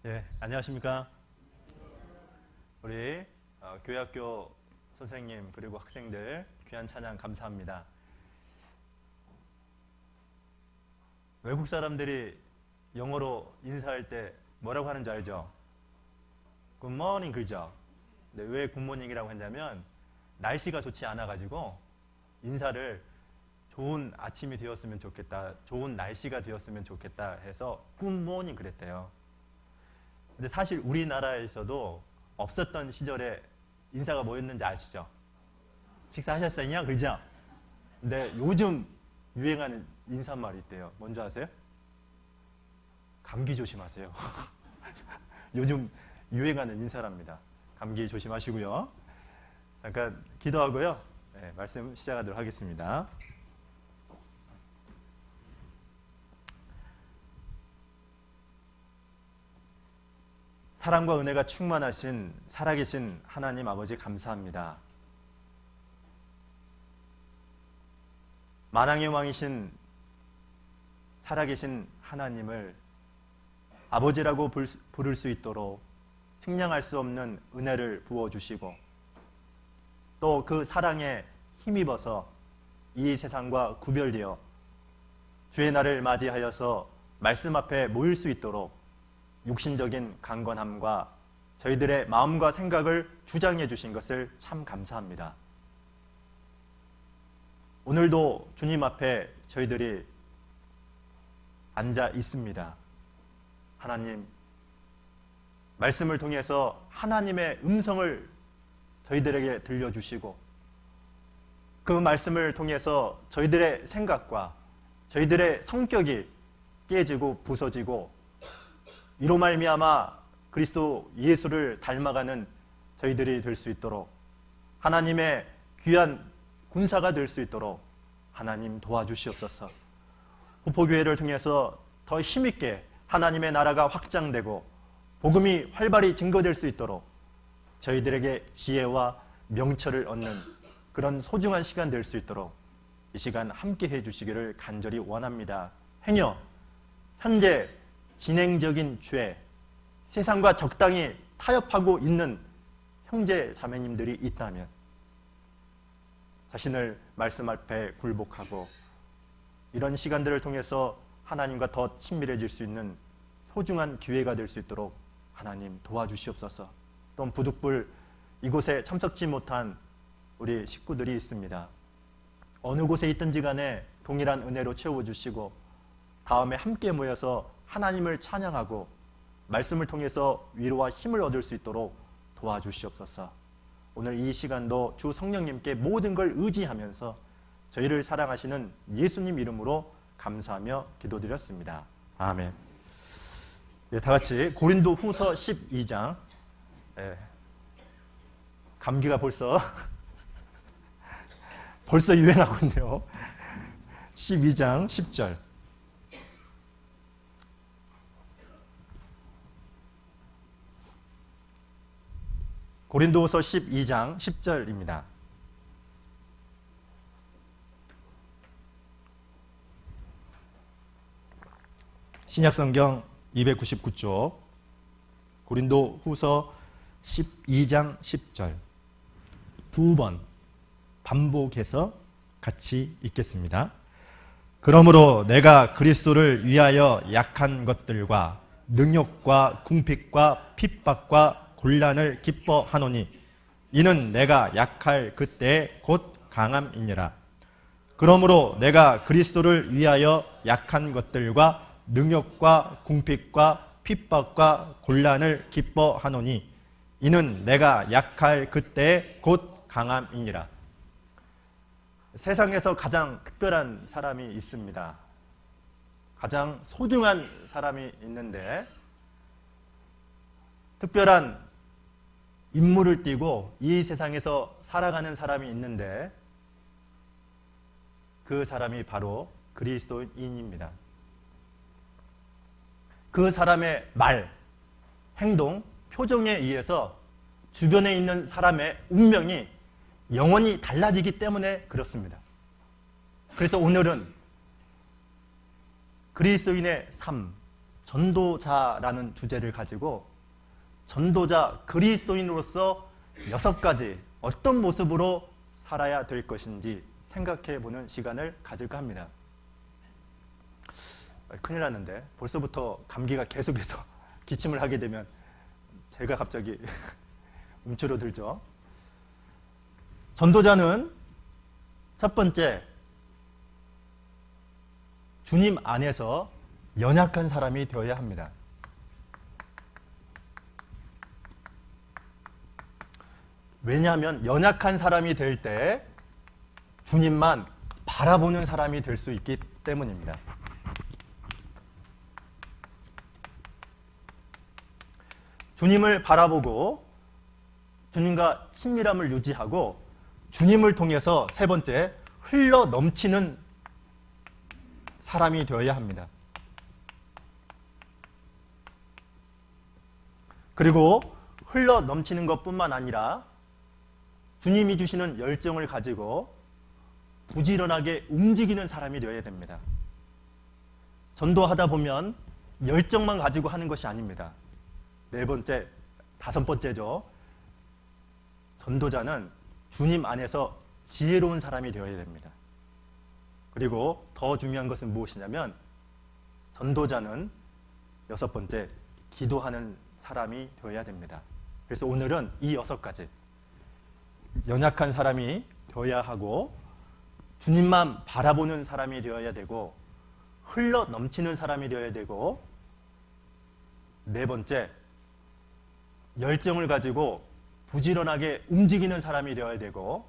예, 안녕하십니까? 우리 교회학교 선생님 그리고 학생들 귀한 찬양 감사합니다. 외국 사람들이 영어로 인사할 때 뭐라고 하는지 알죠? 굿모닝 그죠? 근데 왜 굿모닝이라고 했냐면 날씨가 좋지 않아가지고 인사를 좋은 아침이 되었으면 좋겠다, 좋은 날씨가 되었으면 좋겠다 해서 굿모닝 그랬대요. 근데 사실 우리나라에서도 없었던 시절에 인사가 뭐였는지 아시죠? 식사하셨어요? 그죠? 근데 요즘 유행하는 인사말이 있대요. 뭔지 아세요? 감기 조심하세요. 요즘 유행하는 인사랍니다. 감기 조심하시고요. 잠깐 기도하고요. 네, 말씀 시작하도록 하겠습니다. 사랑과 은혜가 충만하신 살아계신 하나님 아버지 감사합니다. 만왕의 왕이신 살아계신 하나님을 아버지라고 부를 수 있도록 측량할 수 없는 은혜를 부어주시고 또 그 사랑에 힘입어서 이 세상과 구별되어 주의 날을 맞이하여서 말씀 앞에 모일 수 있도록 육신적인 강건함과 저희들의 마음과 생각을 주장해 주신 것을 참 감사합니다. 오늘도 주님 앞에 저희들이 앉아 있습니다. 하나님, 말씀을 통해서 하나님의 음성을 저희들에게 들려주시고 그 말씀을 통해서 저희들의 생각과 저희들의 성격이 깨지고 부서지고 이로 말미암아 그리스도 예수를 닮아가는 저희들이 될 수 있도록 하나님의 귀한 군사가 될 수 있도록 하나님 도와주시옵소서. 후포교회를 통해서 더 힘있게 하나님의 나라가 확장되고 복음이 활발히 증거될 수 있도록 저희들에게 지혜와 명철을 얻는 그런 소중한 시간 될 수 있도록 이 시간 함께 해주시기를 간절히 원합니다. 행여 현재 진행적인 죄, 세상과 적당히 타협하고 있는 형제 자매님들이 있다면 자신을 말씀 앞에 굴복하고 이런 시간들을 통해서 하나님과 더 친밀해질 수 있는 소중한 기회가 될 수 있도록 하나님 도와주시옵소서. 또 부득불 이곳에 참석지 못한 우리 식구들이 있습니다. 어느 곳에 있든지 간에 동일한 은혜로 채워주시고 다음에 함께 모여서 하나님을 찬양하고 말씀을 통해서 위로와 힘을 얻을 수 있도록 도와주시옵소서. 오늘 이 시간도 주 성령님께 모든 걸 의지하면서 저희를 사랑하시는 예수님 이름으로 감사하며 기도드렸습니다. 아멘. 네, 다 같이 고린도 후서 12장. 감기가 벌써 유행하고 있네요. 12장 10절. 고린도후서 12장 10절입니다. 신약성경 299쪽 고린도후서 12장 10절 두 번 반복해서 같이 읽겠습니다. 그러므로 내가 그리스도를 위하여 약한 것들과 능욕과 궁핍과 핍박과 곤란을 기뻐하노니 이는 내가 약할 그때에 곧 강함이니라. 그러므로 내가 그리스도를 위하여 약한 것들과 능욕과 궁핍과 핍박과 곤란을 기뻐하노니 이는 내가 약할 그때에 곧 강함이니라. 세상에서 가장 특별한 사람이 있습니다. 가장 소중한 사람이 있는데 특별한 임무를 띠고 이 세상에서 살아가는 사람이 있는데 그 사람이 바로 그리스도인입니다. 그 사람의 말, 행동, 표정에 의해서 주변에 있는 사람의 운명이 영원히 달라지기 때문에 그렇습니다. 그래서 오늘은 그리스도인의 삶, 전도자라는 주제를 가지고 전도자 그리스도인으로서 6가지 어떤 모습으로 살아야 될 것인지 생각해보는 시간을 가질까 합니다. 큰일 났는데 벌써부터 감기가 계속해서 기침을 하게 되면 제가 갑자기 움츠러들죠. 전도자는 첫 번째, 주님 안에서 연약한 사람이 되어야 합니다. 왜냐하면 연약한 사람이 될 때 주님만 바라보는 사람이 될 수 있기 때문입니다. 주님을 바라보고 주님과 친밀함을 유지하고 주님을 통해서 세 번째, 흘러 넘치는 사람이 되어야 합니다. 그리고 흘러 넘치는 것뿐만 아니라 주님이 주시는 열정을 가지고 부지런하게 움직이는 사람이 되어야 됩니다. 전도하다 보면 열정만 가지고 하는 것이 아닙니다. 네 번째, 다섯 번째죠. 전도자는 주님 안에서 지혜로운 사람이 되어야 됩니다. 그리고 더 중요한 것은 무엇이냐면 전도자는 여섯 번째, 기도하는 사람이 되어야 됩니다. 그래서 오늘은 이 6가지, 연약한 사람이 되어야 하고, 주님만 바라보는 사람이 되어야 되고, 흘러 넘치는 사람이 되어야 되고, 4번째, 열정을 가지고 부지런하게 움직이는 사람이 되어야 되고,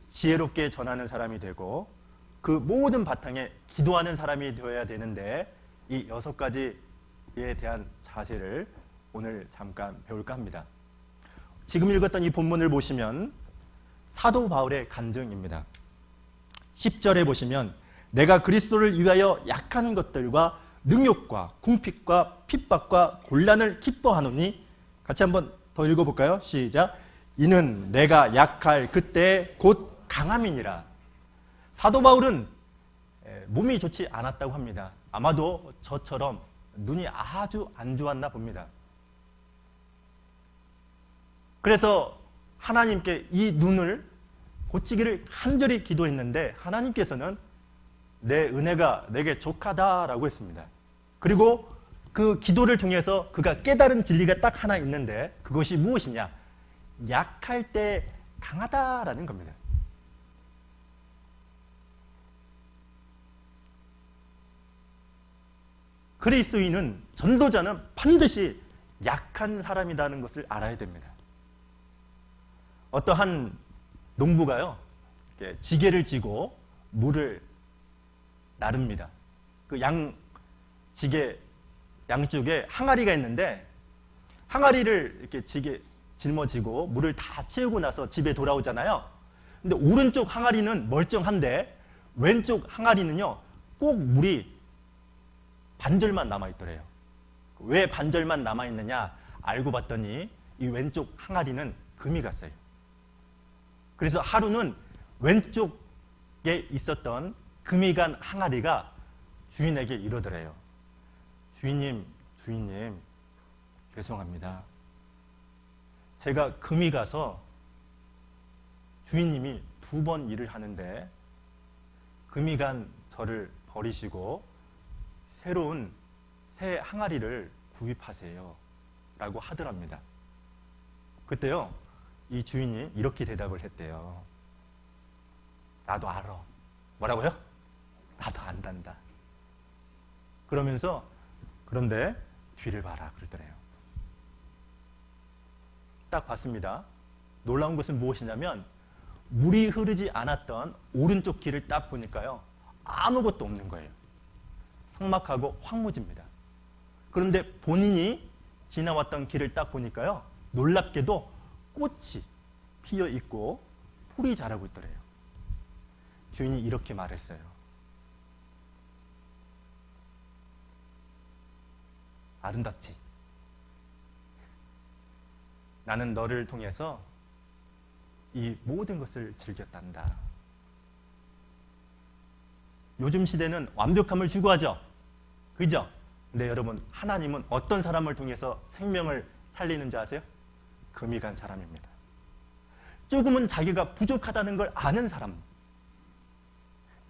지혜롭게 전하는 사람이 되고, 그 모든 바탕에 기도하는 사람이 되어야 되는데, 이 6가지에 대한 자세를 오늘 잠깐 배울까 합니다. 지금 읽었던 이 본문을 보시면 사도 바울의 간증입니다. 10절에 보시면 내가 그리스도를 위하여 약한 것들과 능욕과 궁핍과 핍박과 곤란을 기뻐하노니, 같이 한번 더 읽어볼까요? 시작. 이는 내가 약할 그때 곧 강함이니라. 사도 바울은 몸이 좋지 않았다고 합니다. 아마도 저처럼 눈이 아주 안 좋았나 봅니다. 그래서 하나님께 이 눈을 고치기를 간절히 기도했는데 하나님께서는 내 은혜가 내게 족하다라고 했습니다. 그리고 그 기도를 통해서 그가 깨달은 진리가 딱 하나 있는데, 그것이 무엇이냐? 약할 때 강하다라는 겁니다. 그리스도인은, 전도자는 반드시 약한 사람이라는 것을 알아야 됩니다. 어떠한 농부가요, 지게를 지고 물을 나릅니다. 그 지게 양쪽에 항아리가 있는데, 항아리를 이렇게 지게 짊어지고 물을 다 채우고 나서 집에 돌아오잖아요. 근데 오른쪽 항아리는 멀쩡한데 왼쪽 항아리는요, 꼭 물이 반절만 남아있더래요. 왜 반절만 남아있느냐? 알고 봤더니 이 왼쪽 항아리는 금이 갔어요. 그래서 하루는 왼쪽에 있었던 금이 간 항아리가 주인에게 이러더래요. 주인님, 죄송합니다. 제가 금이 가서 주인님이 2번 일을 하는데 금이 간 저를 버리시고 새로운 새 항아리를 구입하세요 라고 하더랍니다. 그때요, 이 주인이 이렇게 대답을 했대요. 나도 알아. 뭐라고요? 나도 안단다. 그러면서 그런데 뒤를 봐라 그러더래요. 딱 봤습니다. 놀라운 것은 무엇이냐면 물이 흐르지 않았던 오른쪽 길을 딱 보니까요, 아무것도 없는 거예요. 삭막하고 황무지입니다. 그런데 본인이 지나왔던 길을 딱 보니까요, 놀랍게도 꽃이 피어 있고 풀이 자라고 있더래요. 주인이 이렇게 말했어요. 아름답지? 나는 너를 통해서 이 모든 것을 즐겼단다. 요즘 시대는 완벽함을 추구하죠. 그죠? 근데 여러분, 하나님은 어떤 사람을 통해서 생명을 살리는 줄 아세요? 금이 간 사람입니다. 조금은 자기가 부족하다는 걸 아는 사람,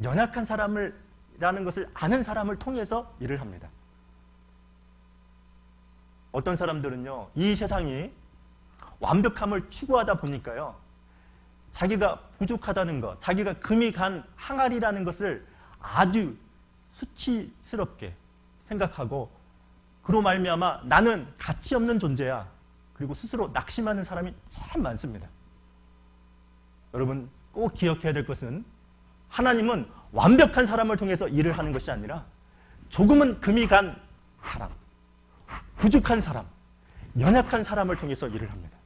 연약한 사람이라는 것을 아는 사람을 통해서 일을 합니다. 어떤 사람들은요, 이 세상이 완벽함을 추구하다 보니까요, 자기가 부족하다는 것, 자기가 금이 간 항아리라는 것을 아주 수치스럽게 생각하고, 그로 말미암아 나는 가치 없는 존재야, 그리고 스스로 낙심하는 사람이 참 많습니다. 여러분, 꼭 기억해야 될 것은 하나님은 완벽한 사람을 통해서 일을 하는 것이 아니라 조금은 금이 간 사람, 부족한 사람, 연약한 사람을 통해서 일을 합니다.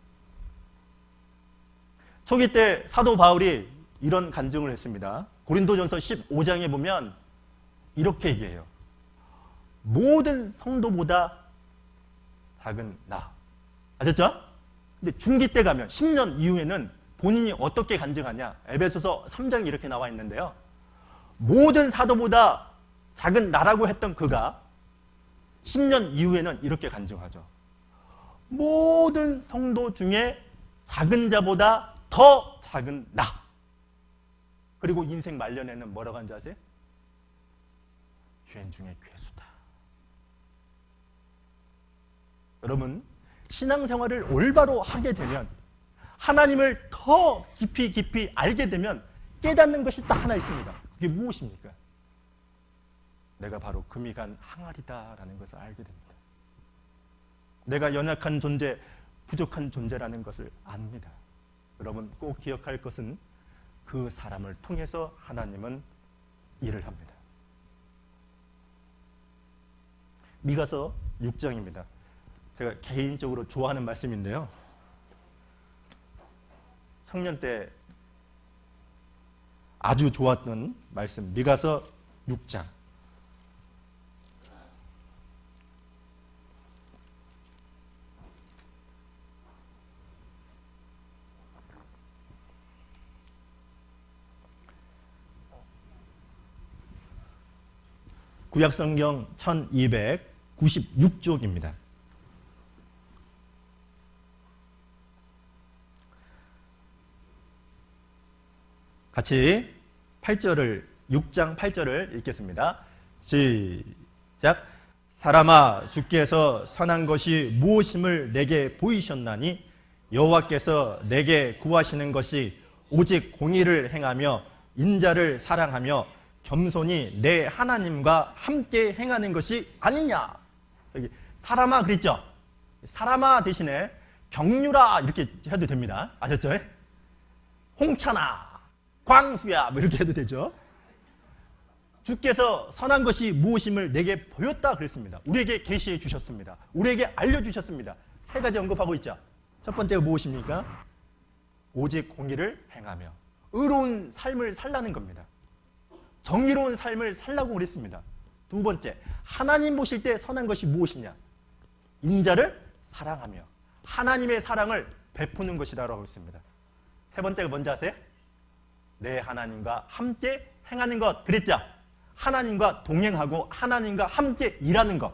초기 때 사도 바울이 이런 간증을 했습니다. 고린도전서 15장에 보면 이렇게 얘기해요. 모든 성도보다 작은 나. 아셨죠? 근데 중기 때 가면 10년 이후에는 본인이 어떻게 간증하냐? 에베소서 3장에 이렇게 나와 있는데요. 모든 사도보다 작은 나라고 했던 그가 10년 이후에는 이렇게 간증하죠. 모든 성도 중에 작은 자보다 더 작은 나. 그리고 인생 말년에는 뭐라고 하는지 아세요? 죄인 중에 괴수다. 여러분, 신앙생활을 올바로 하게 되면, 하나님을 더 깊이 알게 되면 깨닫는 것이 딱 하나 있습니다. 그게 무엇입니까? 내가 바로 금이 간 항아리다라는 것을 알게 됩니다. 내가 연약한 존재, 부족한 존재라는 것을 압니다. 여러분, 꼭 기억할 것은 그 사람을 통해서 하나님은 일을 합니다. 미가서 6장입니다. 제가 개인적으로 좋아하는 말씀인데요. 청년 때 아주 좋았던 말씀, 미가서 6장. 구약성경 1296쪽입니다. 같이 6장 8절을 읽겠습니다. 시작. 사람아, 주께서 선한 것이 무엇임을 내게 보이셨나니 여호와께서 내게 구하시는 것이 오직 공의를 행하며 인자를 사랑하며 겸손히 내 하나님과 함께 행하는 것이 아니냐. 여기 사람아 그랬죠? 사람아 대신에 경유라 이렇게 해도 됩니다. 아셨죠? 홍찬아, 광수야 뭐 이렇게 해도 되죠. 주께서 선한 것이 무엇임을 내게 보였다 그랬습니다. 우리에게 계시해 주셨습니다. 우리에게 알려주셨습니다. 세 가지 언급하고 있죠. 첫 번째가 무엇입니까? 오직 공의를 행하며 의로운 삶을 살라는 겁니다. 정의로운 삶을 살라고 그랬습니다. 두 번째, 하나님 보실 때 선한 것이 무엇이냐? 인자를 사랑하며 하나님의 사랑을 베푸는 것이다라고 했습니다. 세 번째가 뭔지 아세요? 내 하나님과 함께 행하는 것 그랬죠? 하나님과 동행하고 하나님과 함께 일하는 것.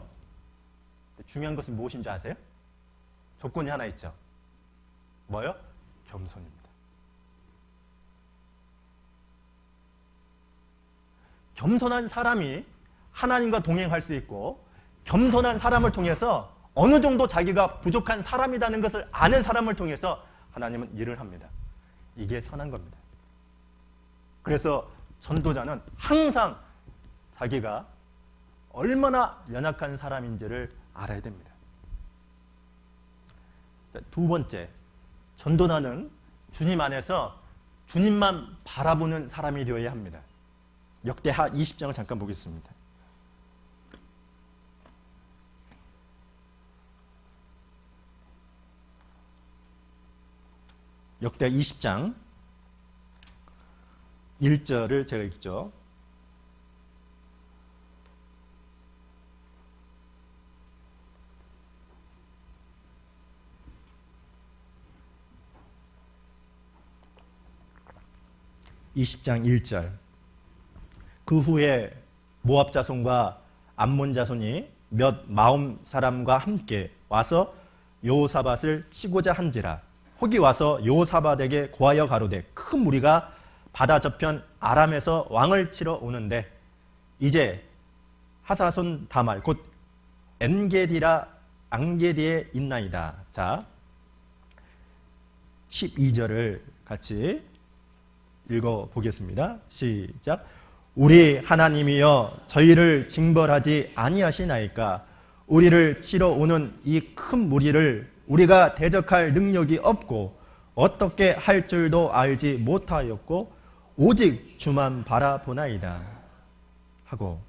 중요한 것은 무엇인지 아세요? 조건이 하나 있죠. 뭐요? 겸손입니다. 겸손한 사람이 하나님과 동행할 수 있고 겸손한 사람을 통해서 어느 정도 자기가 부족한 사람이라는 것을 아는 사람을 통해서 하나님은 일을 합니다. 이게 선한 겁니다. 그래서 전도자는 항상 자기가 얼마나 연약한 사람인지를 알아야 됩니다. 두 번째, 전도자는 주님 안에서 주님만 바라보는 사람이 되어야 합니다. 역대하 20장을 잠깐 보겠습니다. 역대하 20장 1절을 제가 읽죠. (20장 1절) 그 후에 모압 자손과 암몬 자손이 몇 마흔 사람과 함께 와서 여호사밧을 치고자 한지라. 혹이 와서 여호사밧에게 고하여 가로되 큰 무리가 바다 저편 아람에서 왕을 치러 오는데 이제 하사손 다말 곧 엔게디라 앙게디에 있나이다. 자, 12절을 같이 읽어보겠습니다. 시작. 우리 하나님이여 저희를 징벌하지 아니하시나이까. 우리를 치러 오는 이 큰 무리를 우리가 대적할 능력이 없고 어떻게 할 줄도 알지 못하였고 오직 주만 바라보나이다 하고,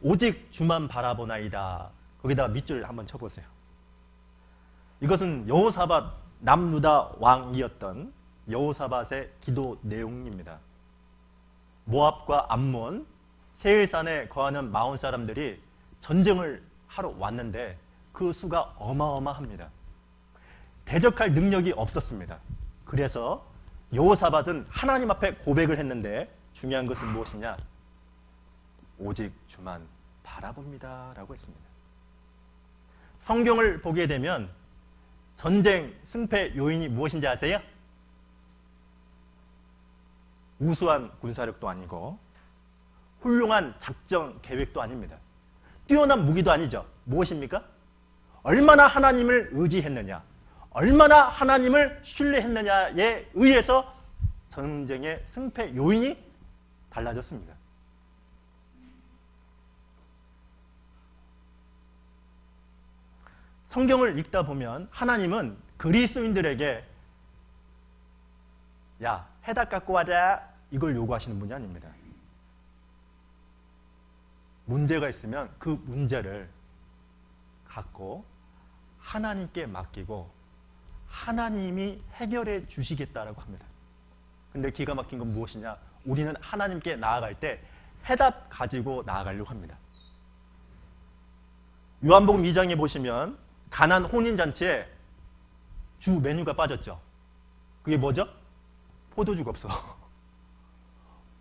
오직 주만 바라보나이다, 거기다가 밑줄 한번 쳐보세요. 이것은 여호사밧 남유다 왕이었던 여호사밧의 기도 내용입니다. 모압과 암몬, 세일산에 거하는 마온 사람들이 전쟁을 하러 왔는데 그 수가 어마어마합니다. 대적할 능력이 없었습니다. 그래서 여호사밧은 하나님 앞에 고백을 했는데 중요한 것은 무엇이냐? 오직 주만 바라봅니다 라고 했습니다. 성경을 보게 되면 전쟁 승패 요인이 무엇인지 아세요? 우수한 군사력도 아니고 훌륭한 작전 계획도 아닙니다. 뛰어난 무기도 아니죠. 무엇입니까? 얼마나 하나님을 의지했느냐, 얼마나 하나님을 신뢰했느냐에 의해서 전쟁의 승패 요인이 달라졌습니다. 성경을 읽다 보면 하나님은 그리스도인들에게 야, 해답 갖고 와라, 이걸 요구하시는 분이 아닙니다. 문제가 있으면 그 문제를 갖고 하나님께 맡기고 하나님이 해결해 주시겠다라고 합니다. 근데 기가 막힌 건 무엇이냐? 우리는 하나님께 나아갈 때 해답 가지고 나아가려고 합니다. 요한복음 2장에 보시면 가나안 혼인잔치에 주 메뉴가 빠졌죠. 그게 뭐죠? 포도주가 없어.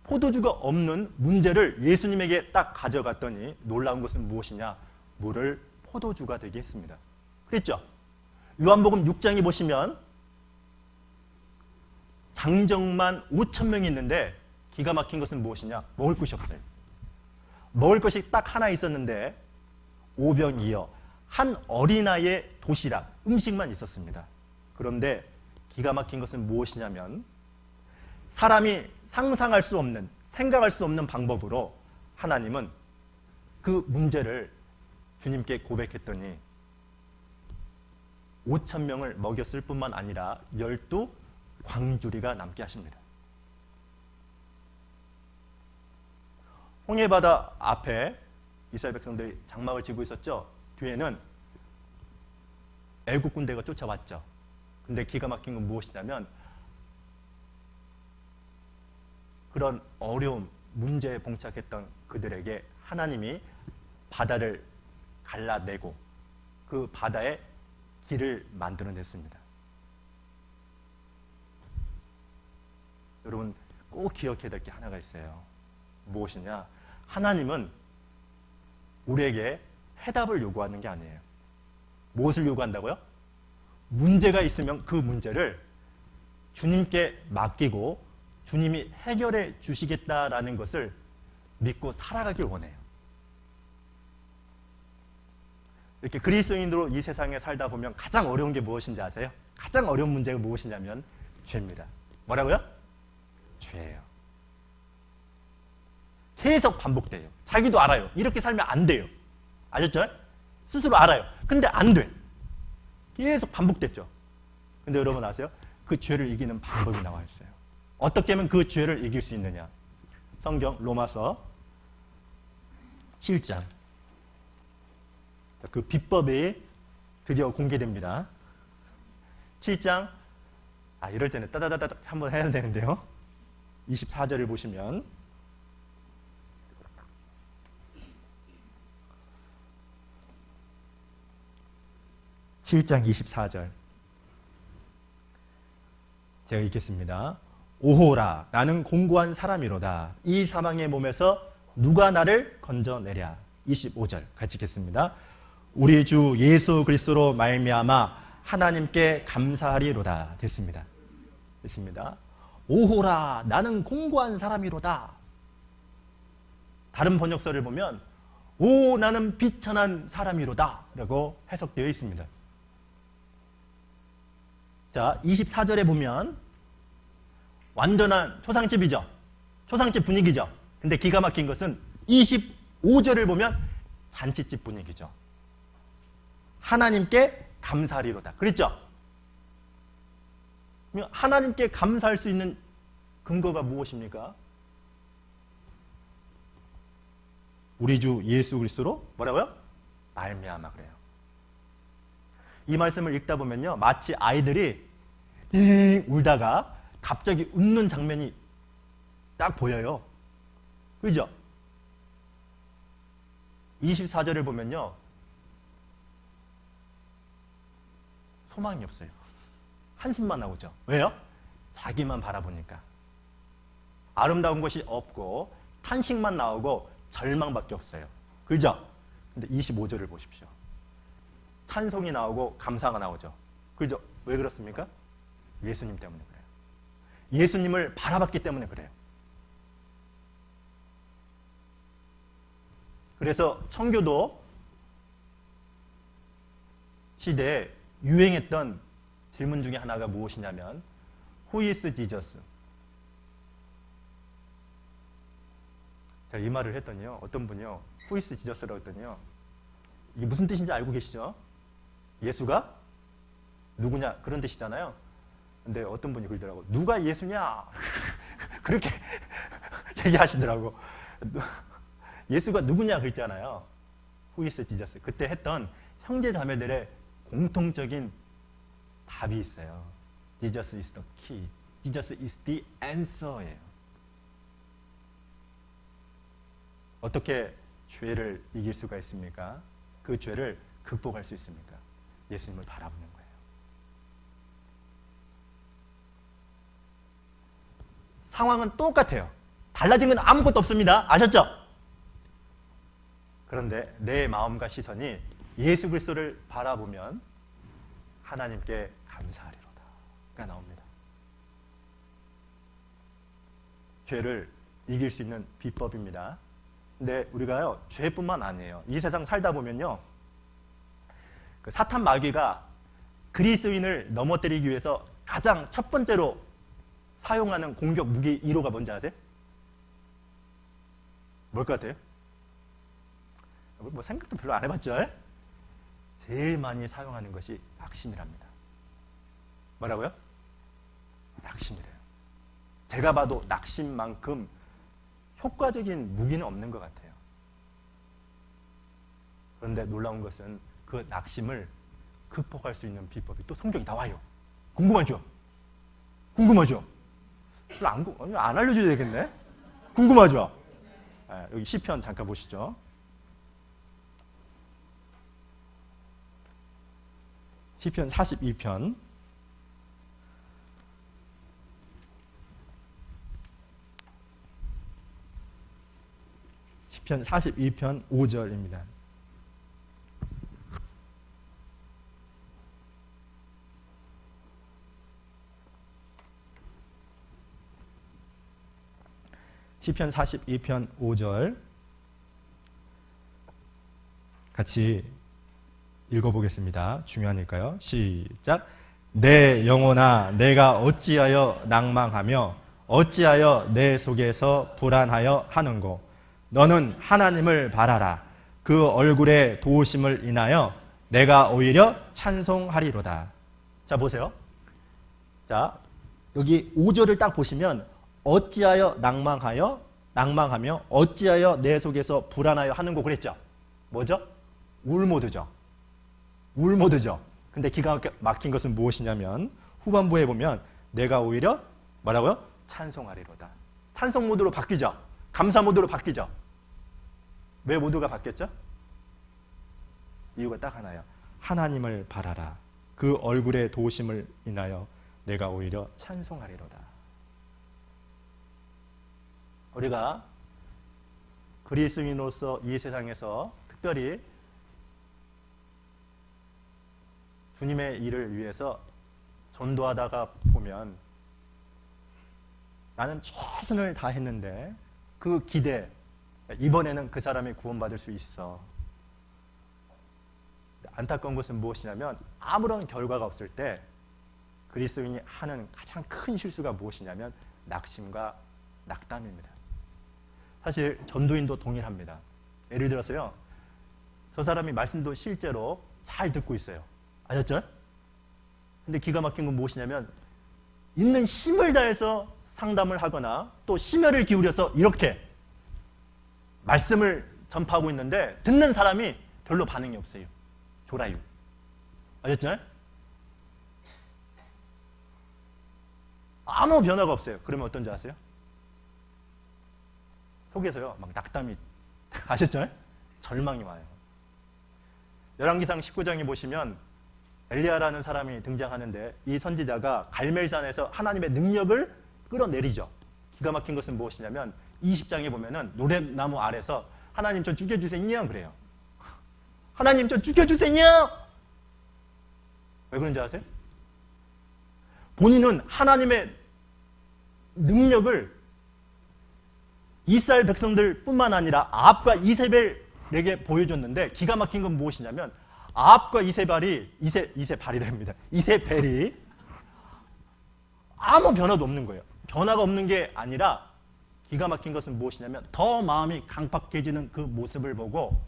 포도주가 없는 문제를 예수님에게 딱 가져갔더니 놀라운 것은 무엇이냐? 물을 포도주가 되게 했습니다. 그랬죠? 요한복음 6장에 보시면 장정만 5,000명이 있는데 기가 막힌 것은 무엇이냐? 먹을 것이 없어요. 먹을 것이 딱 하나 있었는데 오병이어 한 어린아이의 도시락, 음식만 있었습니다. 그런데 기가 막힌 것은 무엇이냐면 사람이 상상할 수 없는, 생각할 수 없는 방법으로 하나님은 그 문제를 주님께 고백했더니 5,000명을 먹였을 뿐만 아니라 12광주리가 남게 하십니다. 홍해바다 앞에 이스라엘 백성들이 장막을 지고 있었죠. 뒤에는 애국 군대가 쫓아왔죠. 근데 기가 막힌 건 무엇이냐면 그런 어려움, 문제에 봉착했던 그들에게 하나님이 바다를 갈라내고 그 바다에 길을 만들어냈습니다. 여러분 꼭 기억해야 될 게 하나가 있어요. 무엇이냐? 하나님은 우리에게 해답을 요구하는 게 아니에요. 무엇을 요구한다고요? 문제가 있으면 그 문제를 주님께 맡기고 주님이 해결해 주시겠다라는 것을 믿고 살아가길 원해요. 이렇게 그리스도인으로 이 세상에 살다 보면 가장 어려운 게 무엇인지 아세요? 가장 어려운 문제가 무엇이냐면 죄입니다. 뭐라고요? 죄예요. 계속 반복돼요. 자기도 알아요. 이렇게 살면 안 돼요. 아셨죠? 스스로 알아요. 근데 안 돼. 계속 반복됐죠. 근데 여러분 아세요? 그 죄를 이기는 방법이 나와 있어요. 어떻게 하면 그 죄를 이길 수 있느냐? 성경 로마서 7장. 그 비법이 드디어 공개됩니다. 7장. 이럴 때는 따다다다 한번 해야 되는데요. 24절을 보시면 (7장) 24절 제가 읽겠습니다. 오호라 나는 공고한 사람이로다. 이 사망의 몸에서 누가 나를 건져내랴. 25절 같이 읽겠습니다. 우리 주 예수 그리스도로 말미암아 하나님께 감사하리로다. 됐습니다. 오호라 나는 공고한 사람이로다. 다른 번역서를 보면 오 나는 비천한 사람이로다 라고 해석되어 있습니다. 자, 24절에 보면 완전한 초상집이죠. 초상집 분위기죠. 근데 기가 막힌 것은 25절을 보면 잔치집 분위기죠. 하나님께 감사하리로다. 그랬죠? 하나님께 감사할 수 있는 근거가 무엇입니까? 우리 주 예수 그리스도로 뭐라고요? 말미암아 그래요. 이 말씀을 읽다 보면요, 마치 아이들이 울다가 갑자기 웃는 장면이 딱 보여요. 그죠? 24절을 보면요, 소망이 없어요. 한숨만 나오죠. 왜요? 자기만 바라보니까. 아름다운 것이 없고 탄식만 나오고 절망밖에 없어요. 그죠? 근데 25절을 보십시오. 찬송이 나오고 감사가 나오죠. 그죠? 왜 그렇습니까? 예수님 때문에 그래요. 예수님을 바라봤기 때문에 그래요. 그래서 청교도 시대에 유행했던 질문 중에 하나가 무엇이냐면 Who is Jesus? 제가 이 말을 했더니요, 어떤 분이요, Who is Jesus라고 했더니요, 이게 무슨 뜻인지 알고 계시죠? 예수가 누구냐 그런 뜻이잖아요. 근데 어떤 분이 그러더라고, 누가 예수냐 그렇게 얘기하시더라고. 예수가 누구냐 그랬잖아요. Who is Jesus? 그때 했던 형제 자매들의 공통적인 답이 있어요. Jesus is the key. Jesus is the answer예요. 어떻게 죄를 이길 수가 있습니까? 그 죄를 극복할 수 있습니까? 예수님을 바라보는 거예요. 상황은 똑같아요. 달라진 건 아무것도 없습니다. 아셨죠? 그런데 내 마음과 시선이 예수 그리스도를 바라보면 하나님께 감사하리로다가 나옵니다. 죄를 이길 수 있는 비법입니다. 근데 우리가요, 죄뿐만 아니에요. 이 세상 살다 보면요, 그 사탄 마귀가 그리스도인을 넘어뜨리기 위해서 가장 첫 번째로 사용하는 공격 무기 1호가 뭔지 아세요? 뭘 것 같아요? 뭐 생각도 별로 안 해봤죠? 제일 많이 사용하는 것이 낙심이랍니다. 뭐라고요? 낙심이래요. 제가 봐도 낙심만큼 효과적인 무기는 없는 것 같아요. 그런데 놀라운 것은 그 낙심을 극복할 수 있는 비법이 또 성경에 나와요. 궁금하죠? 궁금하죠? 안 알려줘야 되겠네? 궁금하죠? 여기 시편 잠깐 보시죠. 시편 42편 시편 42편 5절입니다. 시편 42편 5절 같이 읽어보겠습니다. 중요하니까요. 시작. 내 영혼아, 내가 어찌하여 낭망하며 어찌하여 내 속에서 불안하여 하는고. 너는 하나님을 바라라. 그 얼굴의 도우심을 인하여 내가 오히려 찬송하리로다. 자, 보세요. 자, 여기 5절을 딱 보시면 어찌하여 낭망하며 어찌하여 내 속에서 불안하여 하는고 그랬죠. 뭐죠? 울모드죠. 울모드죠. 근데 기가 막힌 것은 무엇이냐면 후반부에 보면 내가 오히려 뭐라고요? 찬송하리로다. 찬송 모드로 바뀌죠. 감사 모드로 바뀌죠. 왜 모두가 바뀌었죠? 이유가 딱 하나예요. 하나님을 바라라. 그 얼굴의 도우심을 인하여 내가 오히려 찬송하리로다. 우리가 그리스도인으로서 이 세상에서 특별히 주님의 일을 위해서 전도하다가 보면 나는 최선을 다했는데 그 기대, 이번에는 그 사람이 구원받을 수 있어. 안타까운 것은 무엇이냐면 아무런 결과가 없을 때 그리스도인이 하는 가장 큰 실수가 무엇이냐면 낙심과 낙담입니다. 사실 전도인도 동일합니다. 예를 들어서요, 저 사람이 말씀도 실제로 잘 듣고 있어요. 아셨죠? 근데 기가 막힌 건 무엇이냐면 있는 힘을 다해서 상담을 하거나 또 심혈을 기울여서 이렇게 말씀을 전파하고 있는데 듣는 사람이 별로 반응이 없어요. 조라유. 아셨죠? 아무 변화가 없어요. 그러면 어떤지 아세요? 속에서요, 막 낙담이, 아셨죠? 절망이 와요. 열왕기상 19장에 보시면 엘리야라는 사람이 등장하는데 이 선지자가 갈멜산에서 하나님의 능력을 끌어내리죠. 기가 막힌 것은 무엇이냐면 20장에 보면은 노랫나무 아래서 하나님 저 죽여주세요 그래요. 하나님 저 죽여주세요. 왜 그런지 아세요? 본인은 하나님의 능력을 이스라엘 백성들 뿐만 아니라 아합과 이세벨에게 보여줬는데 기가 막힌 건 무엇이냐면 아합과 이세벨이 아무 변화도 없는 거예요. 변화가 없는 게 아니라 기가 막힌 것은 무엇이냐면 더 마음이 강팍해지는 그 모습을 보고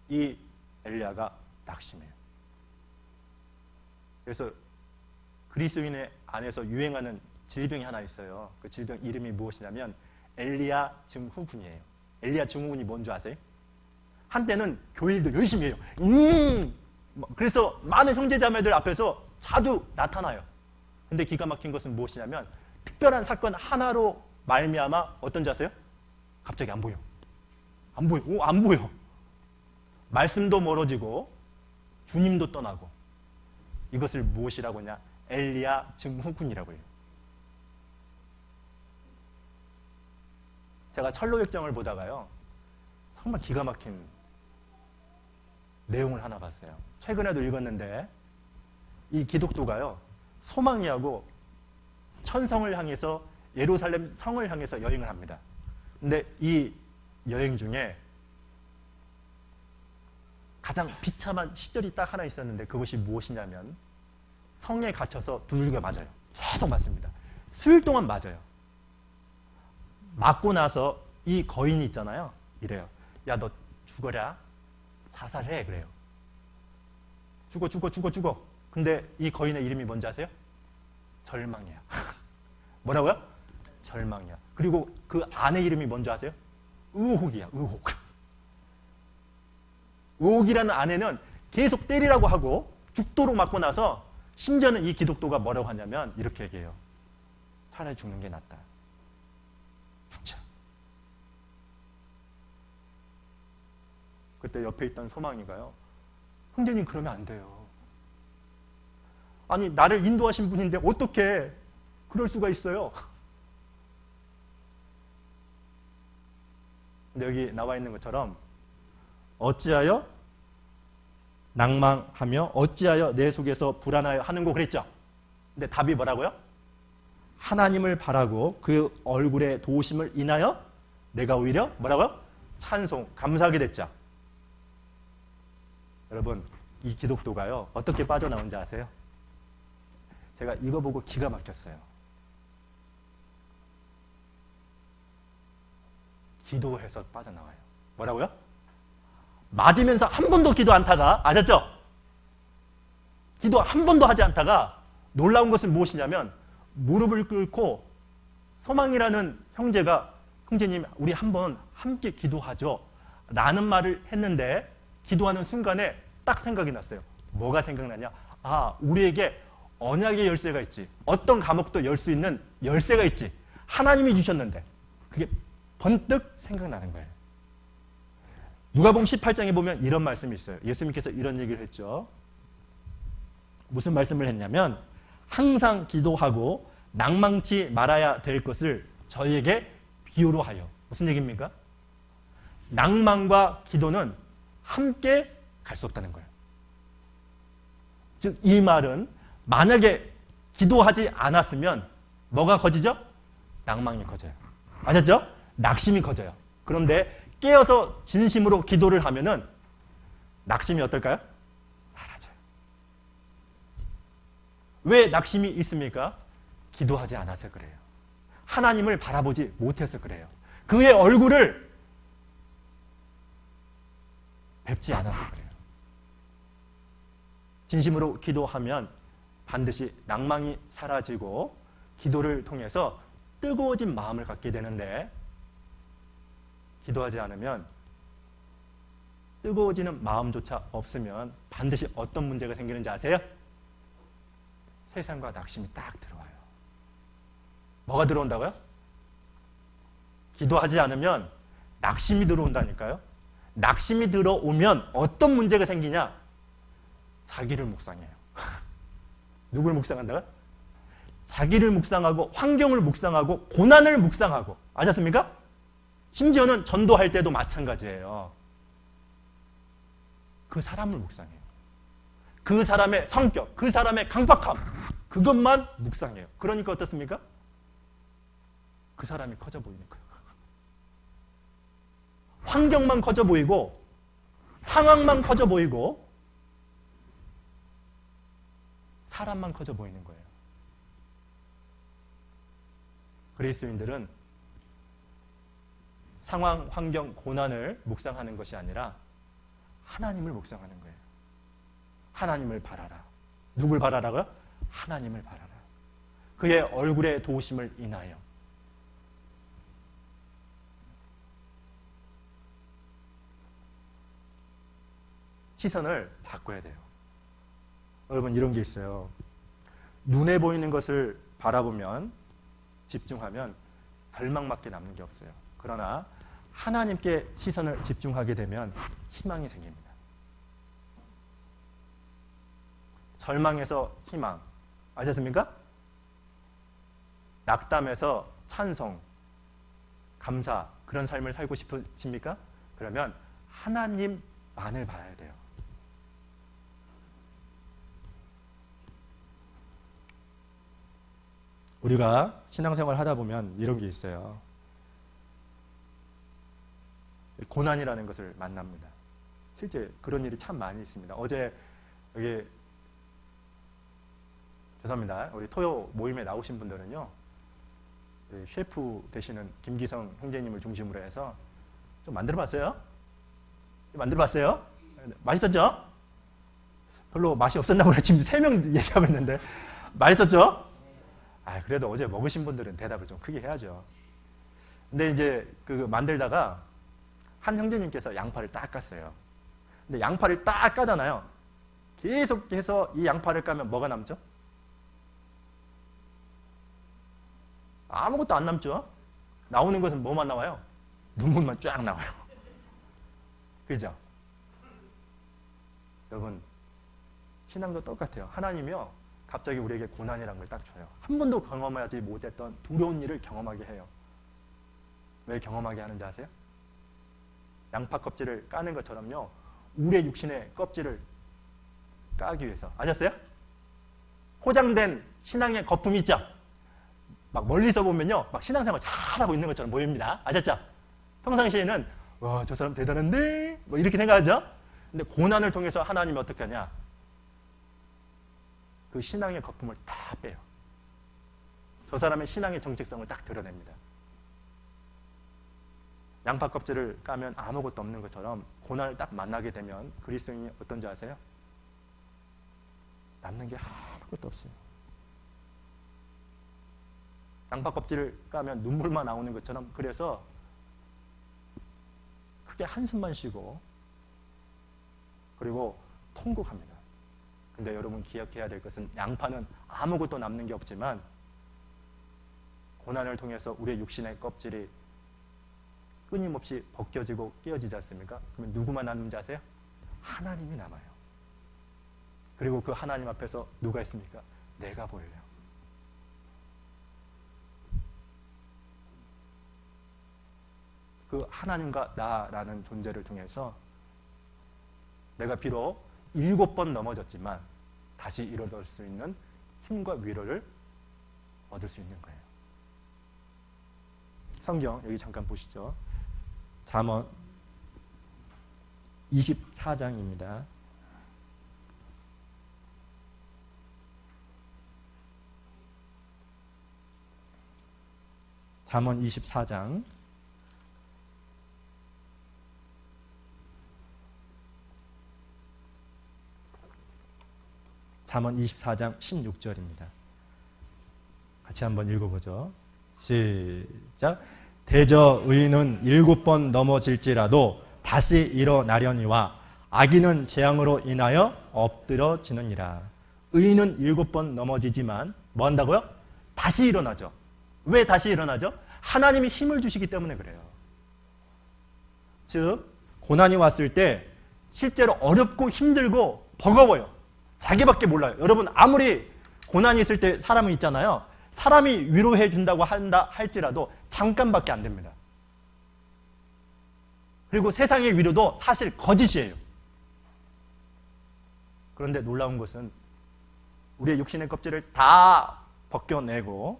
이 엘리야가 낙심해요. 그래서 그리스도인의 안에서 유행하는 질병이 하나 있어요. 그 질병 이름이 무엇이냐면 엘리야 증후군이에요. 엘리야 증후군이 뭔지 아세요? 한때는 교일도 열심히 해요. 그래서 많은 형제자매들 앞에서 자주 나타나요. 근데 기가 막힌 것은 무엇이냐면 특별한 사건 하나로 말미암아 어떤 자세요? 갑자기 안 보여. 안 보여. 말씀도 멀어지고 주님도 떠나고. 이것을 무엇이라고 하냐? 엘리야 증후군이라고 해요. 제가 철로역정을 보다가요, 정말 기가 막힌 내용을 하나 봤어요. 최근에도 읽었는데 이 기독도가요, 소망이하고 천성을 향해서 예루살렘 성을 향해서 여행을 합니다. 근데 이 여행 중에 가장 비참한 시절이 딱 하나 있었는데 그것이 무엇이냐면 성에 갇혀서 두들겨 맞아요. 계속 맞습니다. 수일 동안 맞아요. 맞고 나서 이 거인이 있잖아요. 이래요. 야, 너 죽어라. 자살해. 그래요. 죽어. 근데 이 거인의 이름이 뭔지 아세요? 절망이야. 뭐라고요? 절망이야. 그리고 그 아내 이름이 뭔지 아세요? 의혹이야. 의혹. 의혹이라는 아내는 계속 때리라고 하고 죽도록 맞고 나서 심지어는 이 기독도가 뭐라고 하냐면 이렇게 얘기해요. 차라리 죽는 게 낫다. 죽자. 그때 옆에 있던 소망이가요. 형제님 그러면 안 돼요. 아니 나를 인도하신 분인데 어떻게 그럴 수가 있어요? 근데 여기 나와 있는 것처럼 어찌하여 낭망하며 어찌하여 내 속에서 불안하여 하는고 그랬죠. 근데 답이 뭐라고요? 하나님을 바라고 그 얼굴의 도우심을 인하여 내가 오히려 뭐라고요? 찬송, 감사하게 됐죠. 여러분, 이 기독도가요, 어떻게 빠져나온지 아세요? 제가 이거 보고 기가 막혔어요. 기도해서 빠져나와요. 뭐라고요? 맞으면서 한 번도 기도 않다가, 아셨죠? 기도 한 번도 하지 않다가 놀라운 것은 무엇이냐면 무릎을 꿇고 소망이라는 형제가 형제님 우리 한번 함께 기도하죠 라는 말을 했는데 기도하는 순간에 딱 생각이 났어요. 뭐가 생각나냐? 아, 우리에게 언약의 열쇠가 있지. 어떤 과목도 열 수 있는 열쇠가 있지. 하나님이 주셨는데 그게 번뜩 생각나는 거예요. 누가복음 18장에 보면 이런 말씀이 있어요. 예수님께서 이런 얘기를 했죠. 무슨 말씀을 했냐면 항상 기도하고 낭망치 말아야 될 것을 저희에게 비유로 하여. 무슨 얘기입니까? 낭만과 기도는 함께 갈 수 없다는 거예요. 즉 이 말은 만약에 기도하지 않았으면 뭐가 커지죠? 낭망이 커져요. 아셨죠? 낙심이 커져요. 그런데 깨어서 진심으로 기도를 하면은 낙심이 어떨까요? 사라져요. 왜 낙심이 있습니까? 기도하지 않아서 그래요. 하나님을 바라보지 못해서 그래요. 그의 얼굴을 뵙지 않아서 그래요. 진심으로 기도하면 반드시 낭망이 사라지고 기도를 통해서 뜨거워진 마음을 갖게 되는데 기도하지 않으면 뜨거워지는 마음조차 없으면 반드시 어떤 문제가 생기는지 아세요? 세상과 낙심이 딱 들어와요. 뭐가 들어온다고요? 기도하지 않으면 낙심이 들어온다니까요. 낙심이 들어오면 어떤 문제가 생기냐? 자기를 묵상해요. 누굴 묵상한다고요? 자기를 묵상하고 환경을 묵상하고 고난을 묵상하고. 아셨습니까? 심지어는 전도할 때도 마찬가지예요. 그 사람을 묵상해요. 그 사람의 성격, 그 사람의 강박함, 그것만 묵상해요. 그러니까 어떻습니까? 그 사람이 커져 보이는 거예요. 환경만 커져 보이고 상황만 커져 보이고 사람만 커져 보이는 거예요. 그리스도인들은 상황, 환경, 고난을 묵상하는 것이 아니라 하나님을 묵상하는 거예요. 하나님을 바라라. 누굴 바라라고요? 하나님을 바라라. 그의 얼굴의 도우심을 인하여. 시선을 바꿔야 돼요. 여러분, 이런 게 있어요. 눈에 보이는 것을 바라보면, 집중하면 절망밖에 남는 게 없어요. 그러나 하나님께 시선을 집중하게 되면 희망이 생깁니다. 절망에서 희망. 아셨습니까? 낙담에서 찬송, 감사, 그런 삶을 살고 싶으십니까? 그러면 하나님만을 봐야 돼요. 우리가 신앙생활 하다 보면 이런 게 있어요. 고난이라는 것을 만납니다. 실제 그런 일이 참 많이 있습니다. 어제 여기 죄송합니다. 우리 토요 모임에 나오신 분들은요, 셰프 되시는 김기성 형제님을 중심으로 해서 좀 만들어봤어요? 만들어봤어요? 맛있었죠? 별로 맛이 없었나 보네. 지금 3명 얘기하고 있는데 맛있었죠? 그래도 어제 먹으신 분들은 대답을 좀 크게 해야죠. 근데 이제 그 만들다가 한 형제님께서 양파를 딱 깠어요. 근데 양파를 딱 까잖아요. 계속해서 이 양파를 까면 뭐가 남죠? 아무것도 안 남죠? 나오는 것은 뭐만 나와요? 눈물만 쫙 나와요. 그죠? 여러분, 신앙도 똑같아요. 하나님이요, 갑자기 우리에게 고난이라는 걸 딱 줘요. 한 번도 경험하지 못했던 두려운 일을 경험하게 해요. 왜 경험하게 하는지 아세요? 양파 껍질을 까는 것처럼요, 우리의 육신의 껍질을 까기 위해서. 아셨어요? 포장된 신앙의 거품 있죠? 막 멀리서 보면요, 막 신앙생활 잘하고 있는 것처럼 보입니다. 아셨죠? 평상시에는 와, 저 사람 대단한데? 뭐 이렇게 생각하죠? 근데 고난을 통해서 하나님이 어떻게 하냐? 그 신앙의 거품을 다 빼요. 저 사람의 신앙의 정체성을 딱 드러냅니다. 양파 껍질을 까면 아무것도 없는 것처럼 고난을 딱 만나게 되면 그리스도인이 어떤지 아세요? 남는 게 아무것도 없어요. 양파 껍질을 까면 눈물만 나오는 것처럼, 그래서 크게 한숨만 쉬고 그리고 통곡합니다. 근데 여러분 기억해야 될 것은, 양파는 아무것도 남는 게 없지만 고난을 통해서 우리의 육신의 껍질이 끊임없이 벗겨지고 깨어지지 않습니까? 그러면 누구만 남는지 아세요? 하나님이 남아요. 그리고 그 하나님 앞에서 누가 있습니까? 내가 보여요. 그 하나님과 나라는 존재를 통해서 내가 비록 7번 넘어졌지만 다시 일어설 수 있는 힘과 위로를 얻을 수 있는 거예요. 성경 여기 잠깐 보시죠. 잠언 24장입니다. 잠언 24장 잠언 24장 16절입니다. 같이 한번 읽어보죠. 시작. 대저 의인은 7번 넘어질지라도 다시 일어나려니와 악인은 재앙으로 인하여 엎드러지느니라. 의인은 7번 넘어지지만 뭐 한다고요? 다시 일어나죠. 왜 다시 일어나죠? 하나님이 힘을 주시기 때문에 그래요. 즉 고난이 왔을 때 실제로 어렵고 힘들고 버거워요. 자기밖에 몰라요. 여러분, 아무리 고난이 있을 때 사람은 있잖아요. 사람이 위로해 준다고 한다 할지라도 잠깐밖에 안 됩니다. 그리고 세상의 위로도 사실 거짓이에요. 그런데 놀라운 것은 우리의 육신의 껍질을 다 벗겨내고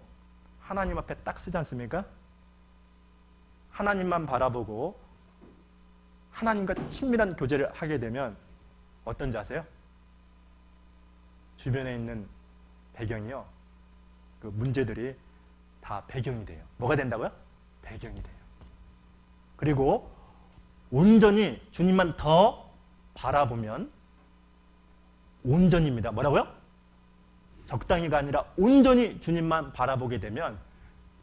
하나님 앞에 딱 쓰지 않습니까? 하나님만 바라보고 하나님과 친밀한 교제를 하게 되면 어떤지 아세요? 주변에 있는 배경이요. 그 문제들이 다 배경이 돼요. 뭐가 된다고요? 배경이 돼요. 그리고 온전히 주님만 더 바라보면 온전입니다. 뭐라고요? 적당히가 아니라 온전히 주님만 바라보게 되면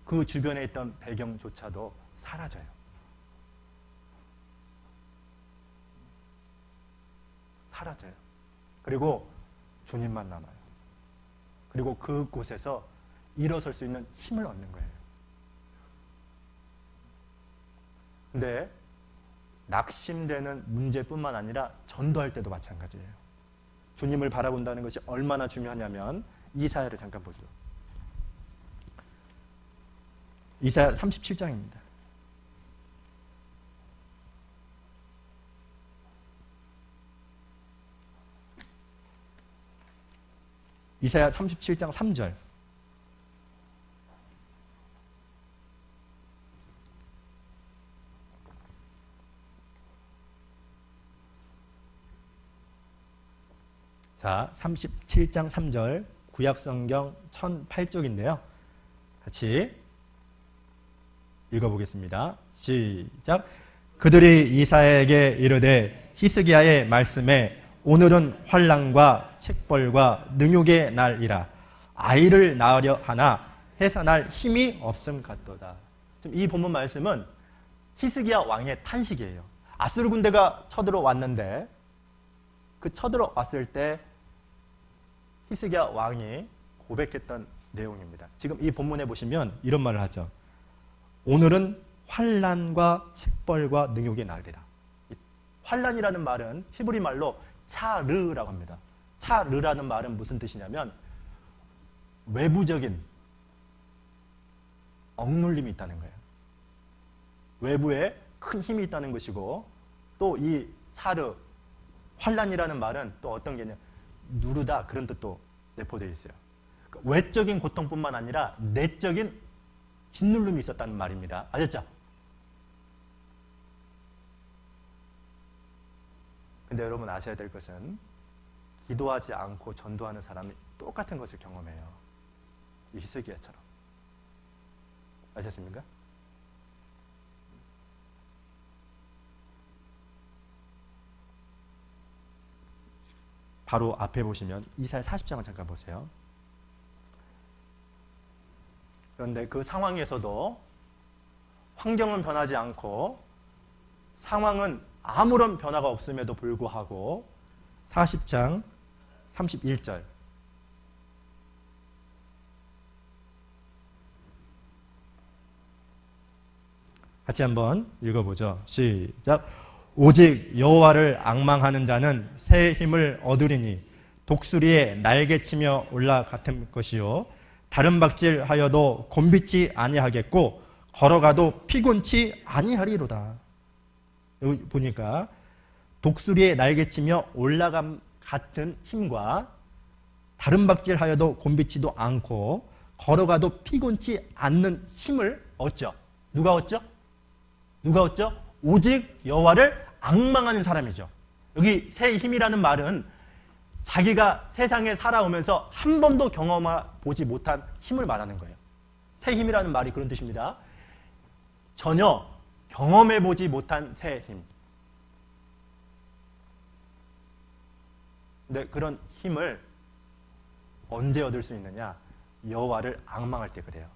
그 주변에 있던 배경조차도 사라져요. 사라져요. 그리고 주님만 남아요. 그리고 그곳에서 일어설 수 있는 힘을 얻는 거예요. 근데 낙심되는 문제뿐만 아니라 전도할 때도 마찬가지예요. 주님을 바라본다는 것이 얼마나 중요하냐면 이사야를 잠깐 보죠. 이사야 37장입니다. 이사야 37장 3절. 자, 37장 3절 구약성경 1008쪽인데요. 같이 읽어보겠습니다. 시작. 그들이 이사야에게 이르되 히스기야의 말씀에 오늘은 환난과 책벌과 능욕의 날이라 아이를 낳으려 하나 해산할 힘이 없음 같도다. 지금 이 본문 말씀은 히스기야 왕의 탄식이에요. 아수르 군대가 쳐들어왔는데 그 쳐들어왔을 때 히스기야 왕이 고백했던 내용입니다. 지금 이 본문에 보시면 이런 말을 하죠. 오늘은 환난과 책벌과 능욕의 날이라. 환난이라는 말은 히브리 말로 차르라고 합니다. 차르라는 말은 무슨 뜻이냐면 외부적인 억눌림이 있다는 거예요. 외부에 큰 힘이 있다는 것이고 또 이 차르, 환난이라는 말은 또 어떤 개념? 누르다 그런 뜻도 내포되어 있어요. 외적인 고통뿐만 아니라 내적인 짓누름이 있었다는 말입니다. 아셨죠? 근데 여러분 아셔야 될 것은 기도하지 않고 전도하는 사람이 똑같은 것을 경험해요. 이 히스기야처럼. 아셨습니까? 바로 앞에 보시면 이사야 40장을 잠깐 보세요. 그런데 그 상황에서도 환경은 변하지 않고 상황은 아무런 변화가 없음에도 불구하고 40장 31절 같이 한번 읽어보죠. 시작. 오직 여호와를 앙망하는 자는 새 힘을 얻으리니 독수리에 날개치며 올라갔을 것이요 다른 박질하여도 곤비지 아니하겠고 걸어가도 피곤치 아니하리로다. 여기 보니까 독수리에 날개치며 올라감 같은 힘과 다른 박질하여도 곤비지도 않고 걸어가도 피곤치 않는 힘을 얻죠. 누가 얻죠? 누가 얻죠? 오직 여호와를 앙망하는 사람이죠. 여기 새 힘이라는 말은 자기가 세상에 살아오면서 한 번도 경험해보지 못한 힘을 말하는 거예요. 새 힘이라는 말이 그런 뜻입니다. 전혀 경험해보지 못한 새 힘. 근데 그런 힘을 언제 얻을 수 있느냐? 여호와를 앙망할 때 그래요.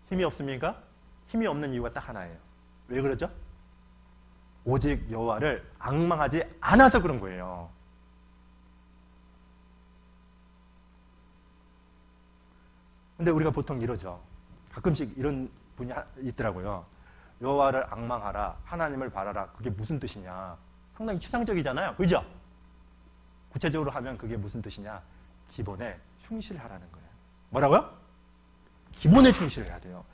힘이 없습니까? 힘이 없는 이유가 딱 하나예요. 왜 그러죠? 오직 여호와를 앙망하지 않아서 그런 거예요. 근데 우리가 보통 이러죠. 가끔씩 이런 분이 있더라고요. 여호와를 앙망하라, 하나님을 바라라. 그게 무슨 뜻이냐? 상당히 추상적이잖아요. 그죠? 구체적으로 하면 그게 무슨 뜻이냐? 기본에 충실하라는 거예요. 뭐라고요? 기본에 충실해야 돼요.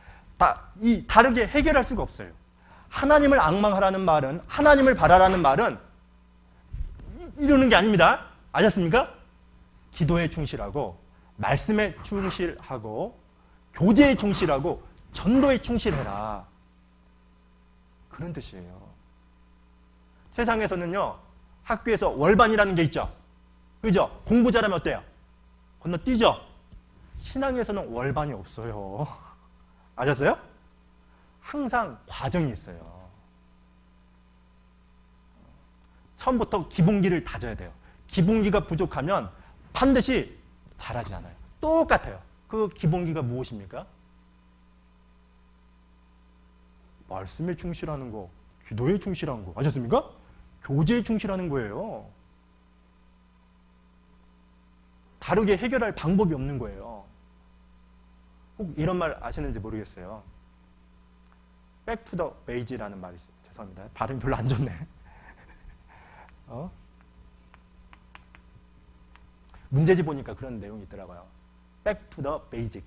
다르게 해결할 수가 없어요. 하나님을 앙망하라는 말은, 하나님을 바라라는 말은 이러는 게 아닙니다. 아셨습니까? 기도에 충실하고, 말씀에 충실하고, 교제에 충실하고, 전도에 충실해라. 그런 뜻이에요. 세상에서는요, 학교에서 월반이라는 게 있죠. 그죠? 공부 잘하면 어때요? 건너뛰죠? 신앙에서는 월반이 없어요. 아셨어요? 항상 과정이 있어요. 처음부터 기본기를 다져야 돼요. 기본기가 부족하면 반드시 잘하지 않아요. 똑같아요. 그 기본기가 무엇입니까? 말씀에 충실하는 거, 기도에 충실한 거. 아셨습니까? 교제에 충실하는 거예요. 다르게 해결할 방법이 없는 거예요. 꼭 이런 말 아시는지 모르겠어요. Back to the base라는 말이 있어요. 죄송합니다. 발음이 별로 안 좋네. 문제집 보니까 그런 내용이 있더라고요. Back to the basic.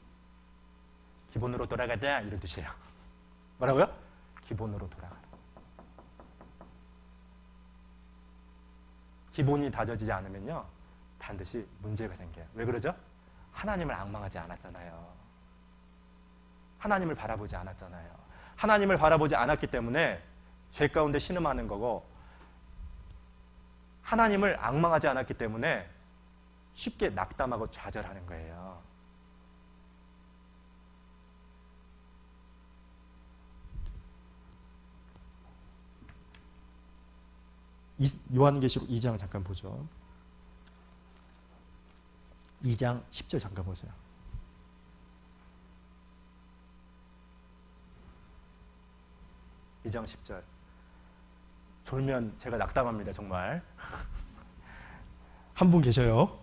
기본으로 돌아가자 이런 뜻이에요. 뭐라고요? 기본으로 돌아가라. 기본이 다져지지 않으면요 반드시 문제가 생겨요. 왜 그러죠? 하나님을 앙망하지 않았잖아요. 하나님을 바라보지 않았잖아요. 하나님을 바라보지 않았기 때문에 죄 가운데 신음하는 거고, 하나님을 앙망하지 않았기 때문에 쉽게 낙담하고 좌절하는 거예요. 요한계시록 2장 잠깐 보죠. 2장 10절 잠깐 보세요. (2장 10절) 졸면 제가 낙담합니다. 정말. 한 분 계셔요.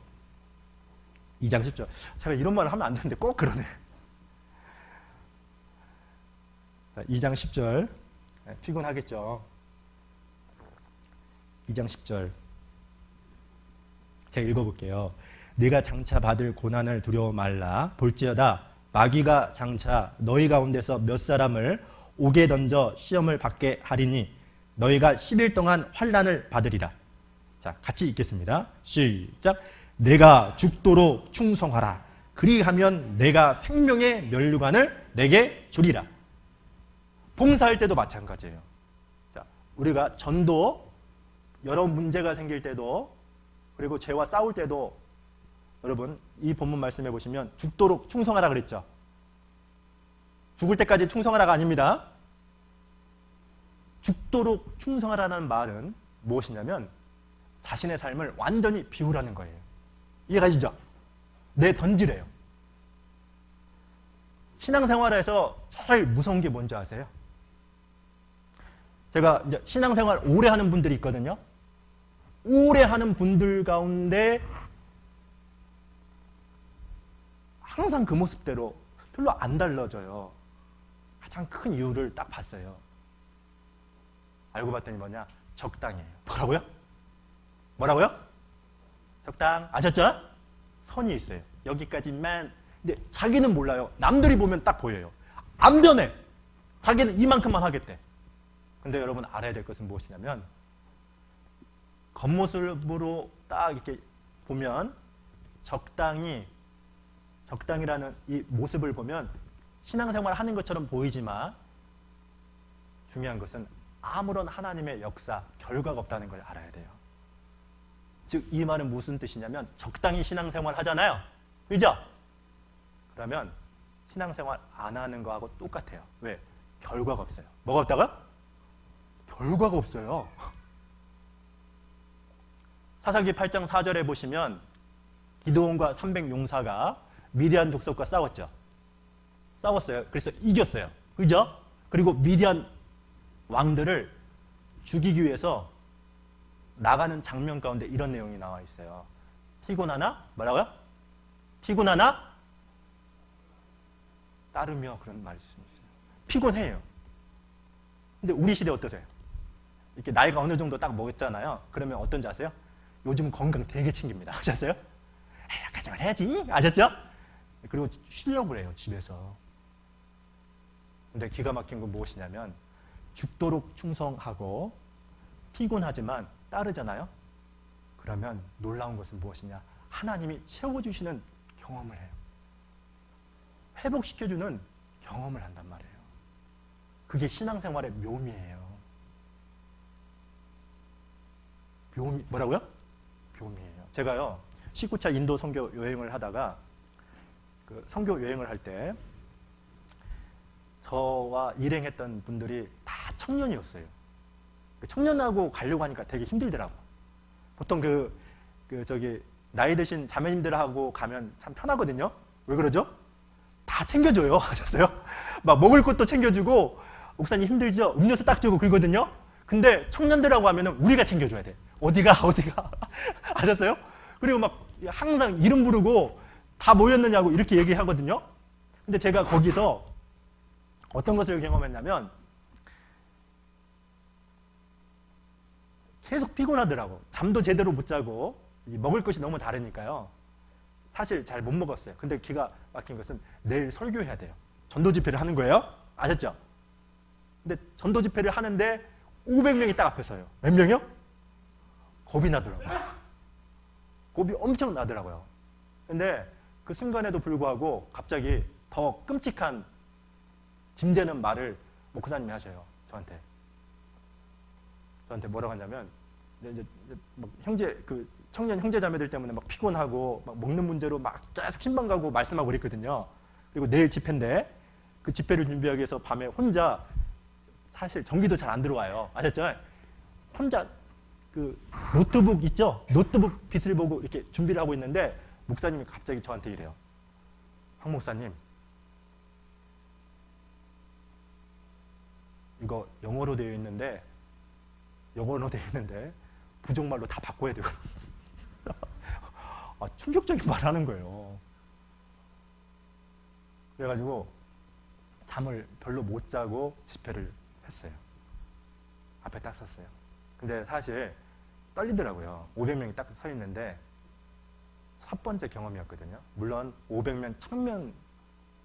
2장 10절. 제가 이런 말을 하면 안 되는데 꼭 그러네. 자, 2장 10절. 피곤하겠죠. 2장 10절. 제가 읽어볼게요. 네가 장차 받을 고난을 두려워 말라. 볼지어다 마귀가 장차 너희 가운데서 몇 사람을 옥에 던져 시험을 받게 하리니 너희가 10일 동안 환난을 받으리라. 자, 같이 읽겠습니다. 시작. 내가 죽도록 충성하라. 그리하면 내가 생명의 면류관을 내게 주리라. 봉사할 때도 마찬가지예요. 자, 우리가 전도, 여러 문제가 생길 때도, 그리고 죄와 싸울 때도, 여러분 이 본문 말씀해 보시면 죽도록 충성하라 그랬죠. 죽을 때까지 충성하라가 아닙니다. 죽도록 충성하라는 말은 무엇이냐면 자신의 삶을 완전히 비우라는 거예요. 이해가시죠? 내던지래요. 신앙생활에서 제일 무서운 게 뭔지 아세요? 제가 이제 신앙생활 오래 하는 분들이 있거든요. 오래 하는 분들 가운데 항상 그 모습대로 별로 안 달라져요. 가장 큰 이유를 딱 봤어요. 알고 봤더니 뭐냐? 적당이에요. 뭐라고요? 뭐라고요? 적당. 아셨죠? 선이 있어요. 여기까지만. 근데 자기는 몰라요. 남들이 보면 딱 보여요. 안 변해. 자기는 이만큼만 하겠대. 근데 여러분 알아야 될 것은 무엇이냐면 겉모습으로 딱 이렇게 보면 적당이라는 이 모습을 보면 신앙생활 하는 것처럼 보이지만 중요한 것은 아무런 하나님의 역사, 결과가 없다는 걸 알아야 돼요. 즉 이 말은 무슨 뜻이냐면 적당히 신앙생활 하잖아요. 그죠? 그러면 신앙생활 안 하는 거하고 똑같아요. 왜? 결과가 없어요. 뭐가 없다고요? 결과가 없어요. 사사기 8장 4절에 보시면 기드온과 300용사가 미디안 족속과 싸웠죠. 싸웠어요. 그래서 이겼어요. 그죠? 그리고 미디안 왕들을 죽이기 위해서 나가는 장면 가운데 이런 내용이 나와 있어요. 피곤하나? 뭐라고요? 피곤하나? 따르며 그런 말씀이 있어요. 피곤해요. 근데 우리 시대 어떠세요? 이렇게 나이가 어느 정도 딱 먹었잖아요. 그러면 어떤지 아세요? 요즘 건강 되게 챙깁니다. 아셨어요? 에이, 약간만 해야지. 아셨죠? 그리고 쉬려고 해요, 집에서. 근데 기가 막힌 건 무엇이냐면 죽도록 충성하고 피곤하지만 따르잖아요. 그러면 놀라운 것은 무엇이냐? 하나님이 채워주시는 경험을 해요. 회복시켜주는 경험을 한단 말이에요. 그게 신앙생활의 묘미예요. 묘미, 뭐라고요? 묘미예요. 제가요, 19차 인도 선교 여행을 하다가 그 선교 여행을 할 때 저와 일행했던 분들이 다 청년이었어요. 청년하고 가려고 하니까 되게 힘들더라고. 보통 저기 나이 드신 자매님들하고 가면 참 편하거든요. 왜 그러죠? 다 챙겨줘요. 아셨어요? 막 먹을 것도 챙겨주고, 목사님 힘들죠? 음료수 딱 주고 그러거든요. 근데 청년들하고 하면은 우리가 챙겨줘야 돼. 어디가 아셨어요? 그리고 막 항상 이름 부르고 다 모였느냐고 이렇게 얘기하거든요. 근데 제가 거기서 어떤 것을 경험했냐면 계속 피곤하더라고. 잠도 제대로 못 자고 먹을 것이 너무 다르니까요. 사실 잘 못 먹었어요. 근데 기가 막힌 것은 내일 설교해야 돼요. 전도 집회를 하는 거예요. 아셨죠? 근데 전도 집회를 하는데 500명이 딱 앞에 서요. 몇 명이요? 겁이 나더라고요. 겁이 엄청 나더라고요. 근데 그 순간에도 불구하고 갑자기 더 끔찍한 짐되는 말을 목사님이 하셔요. 저한테 뭐라고 하냐면, 이제 막 청년 형제자매들 때문에 막 피곤하고 막 먹는 문제로 막 계속 신방 가고 말씀하고 그랬거든요. 그리고 내일 집회인데 그 집회를 준비하기 위해서 밤에 혼자, 사실 전기도 잘 안 들어와요. 아셨죠? 혼자 그 노트북 있죠? 노트북 빛을 보고 이렇게 준비를 하고 있는데 목사님이 갑자기 저한테 이래요. 황 목사님, 이거 영어로 되어 있는데 부족말로 다 바꿔야 돼요. 충격적인 말을 하는 거예요. 그래가지고 잠을 별로 못 자고 집회를 했어요. 앞에 딱 섰어요. 근데 사실 떨리더라고요. 500명이 딱 서 있는데 첫 번째 경험이었거든요. 물론 500명, 1000명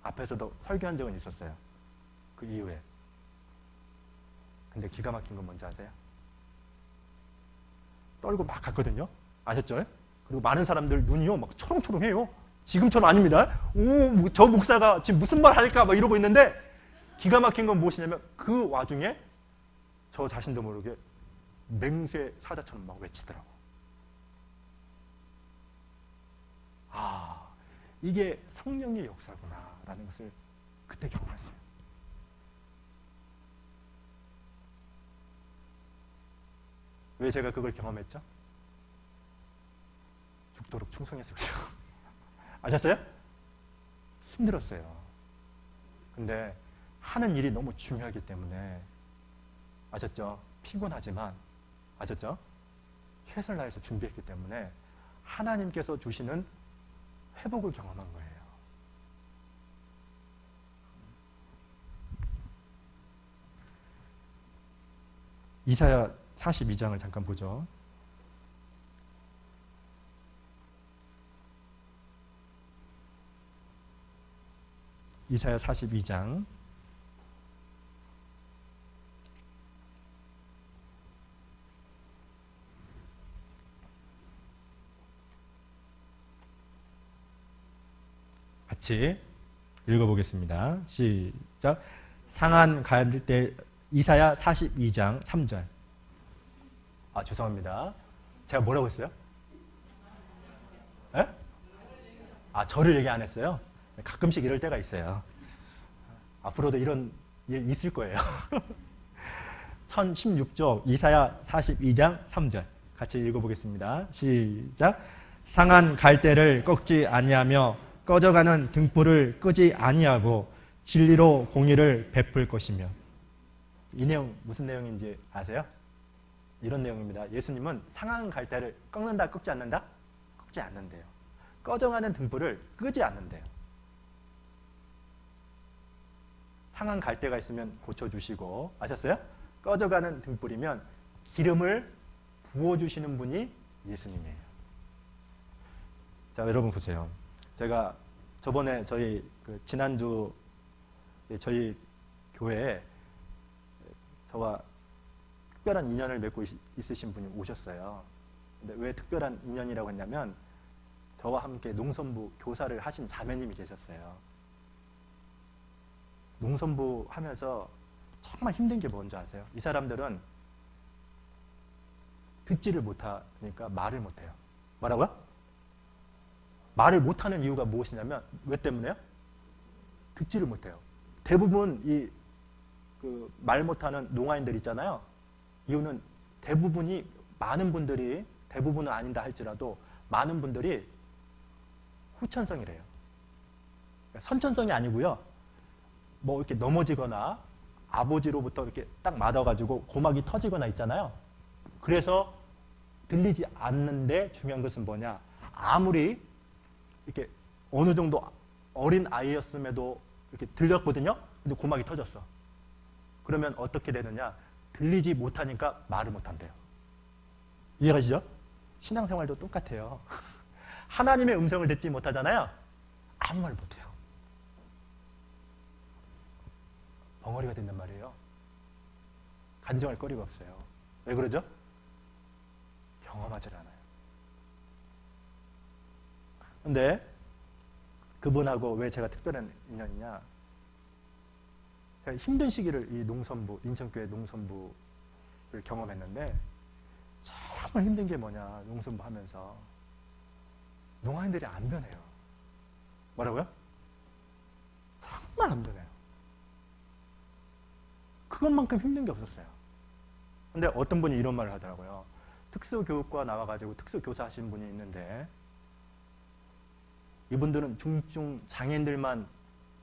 앞에서도 설교한 적은 있었어요. 그 이후에. 근데 기가 막힌 건 뭔지 아세요? 떨고 막 갔거든요. 아셨죠? 그리고 많은 사람들 눈이요 막 초롱초롱해요. 지금처럼 아닙니다. 저 목사가 지금 무슨 말 할까 막 이러고 있는데, 기가 막힌 건 무엇이냐면 그 와중에 저 자신도 모르게 맹세 사자처럼 막 외치더라고. 이게 성령의 역사구나라는 것을 그때 경험했어요. 왜 제가 그걸 경험했죠? 죽도록 충성해서 그래요. 아셨어요? 힘들었어요. 근데 하는 일이 너무 중요하기 때문에, 아셨죠? 피곤하지만, 아셨죠? 최선을 다해서 준비했기 때문에 하나님께서 주시는 회복을 경험한 거예요. 이사야 42장을 잠깐 보죠. 이사야 42장 '같이 읽어보겠습니다. 시작. 상한 갈대, 이사야 42장 3절. 죄송합니다. 제가 뭐라고 했어요? 에? 저를 얘기 안 했어요? 가끔씩 이럴 때가 있어요. 앞으로도 이런 일 있을 거예요. 1016쪽 이사야 42장 3절 같이 읽어보겠습니다. 시작. 상한 갈대를 꺾지 아니하며 꺼져가는 등불을 끄지 아니하고 진리로 공의를 베풀 것이며. 이 내용 무슨 내용인지 아세요? 이런 내용입니다. 예수님은 상한 갈대를 꺾는다, 꺾지 않는다? 꺾지 않는데요. 꺼져가는 등불을 끄지 않는데요. 상한 갈대가 있으면 고쳐주시고, 아셨어요? 꺼져가는 등불이면 기름을 부어주시는 분이 예수님이에요. 자, 여러분 보세요. 제가 저번에 지난주 저희 교회에 저와 특별한 인연을 맺고 있으신 분이 오셨어요. 근데 왜 특별한 인연이라고 했냐면, 저와 함께 농선부 교사를 하신 자매님이 계셨어요. 농선부 하면서 정말 힘든 게 뭔지 아세요? 이 사람들은 듣지를 못하니까 말을 못해요. 뭐라고요? 말을 못하는 이유가 무엇이냐면 왜 때문에요? 듣지를 못해요. 대부분 이 말 못하는 농아인들 있잖아요. 이유는 대부분이 많은 분들이 대부분은 아닌다 할지라도 많은 분들이 후천성이래요. 그러니까 선천성이 아니고요. 뭐 이렇게 넘어지거나 아버지로부터 이렇게 딱 맞아가지고 고막이 터지거나 있잖아요. 그래서 들리지 않는데 중요한 것은 뭐냐? 아무리 이렇게 어느 정도 어린 아이였음에도 이렇게 들렸거든요. 근데 고막이 터졌어. 그러면 어떻게 되느냐? 들리지 못하니까 말을 못한대요. 이해가시죠? 신앙생활도 똑같아요. 하나님의 음성을 듣지 못하잖아요. 아무 말 못해요. 벙어리가 된단 말이에요. 간증할 거리가 없어요. 왜 그러죠? 경험하지 않아요. 근데 그분하고 왜 제가 특별한 인연이냐? 제가 힘든 시기를 이 농선부, 인천교회 농선부를 경험했는데 정말 힘든 게 뭐냐? 농선부 하면서 농아인들이 안 변해요. 뭐라고요? 정말 안 변해요. 그것만큼 힘든 게 없었어요. 근데 어떤 분이 이런 말을 하더라고요. 특수교육과 나와가지고 특수교사 하신 분이 있는데 이분들은 중증 장애인들만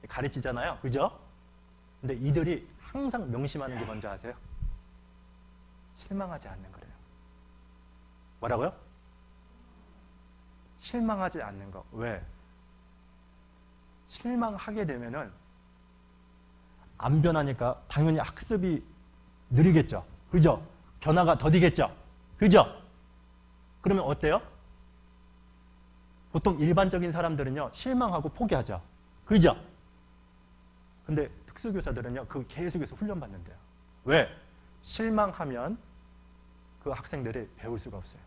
가르치잖아요. 그죠? 근데 이들이 항상 명심하는 게 뭔지 아세요? 실망하지 않는 거래요. 뭐라고요? 실망하지 않는 거. 왜? 실망하게 되면은 안 변하니까 당연히 학습이 느리겠죠. 그죠? 변화가 더디겠죠. 그죠? 그러면 어때요? 보통 일반적인 사람들은요, 실망하고 포기하죠. 그죠? 근데 특수교사들은요, 그 계속해서 훈련받는데요. 왜? 실망하면 그 학생들이 배울 수가 없어요.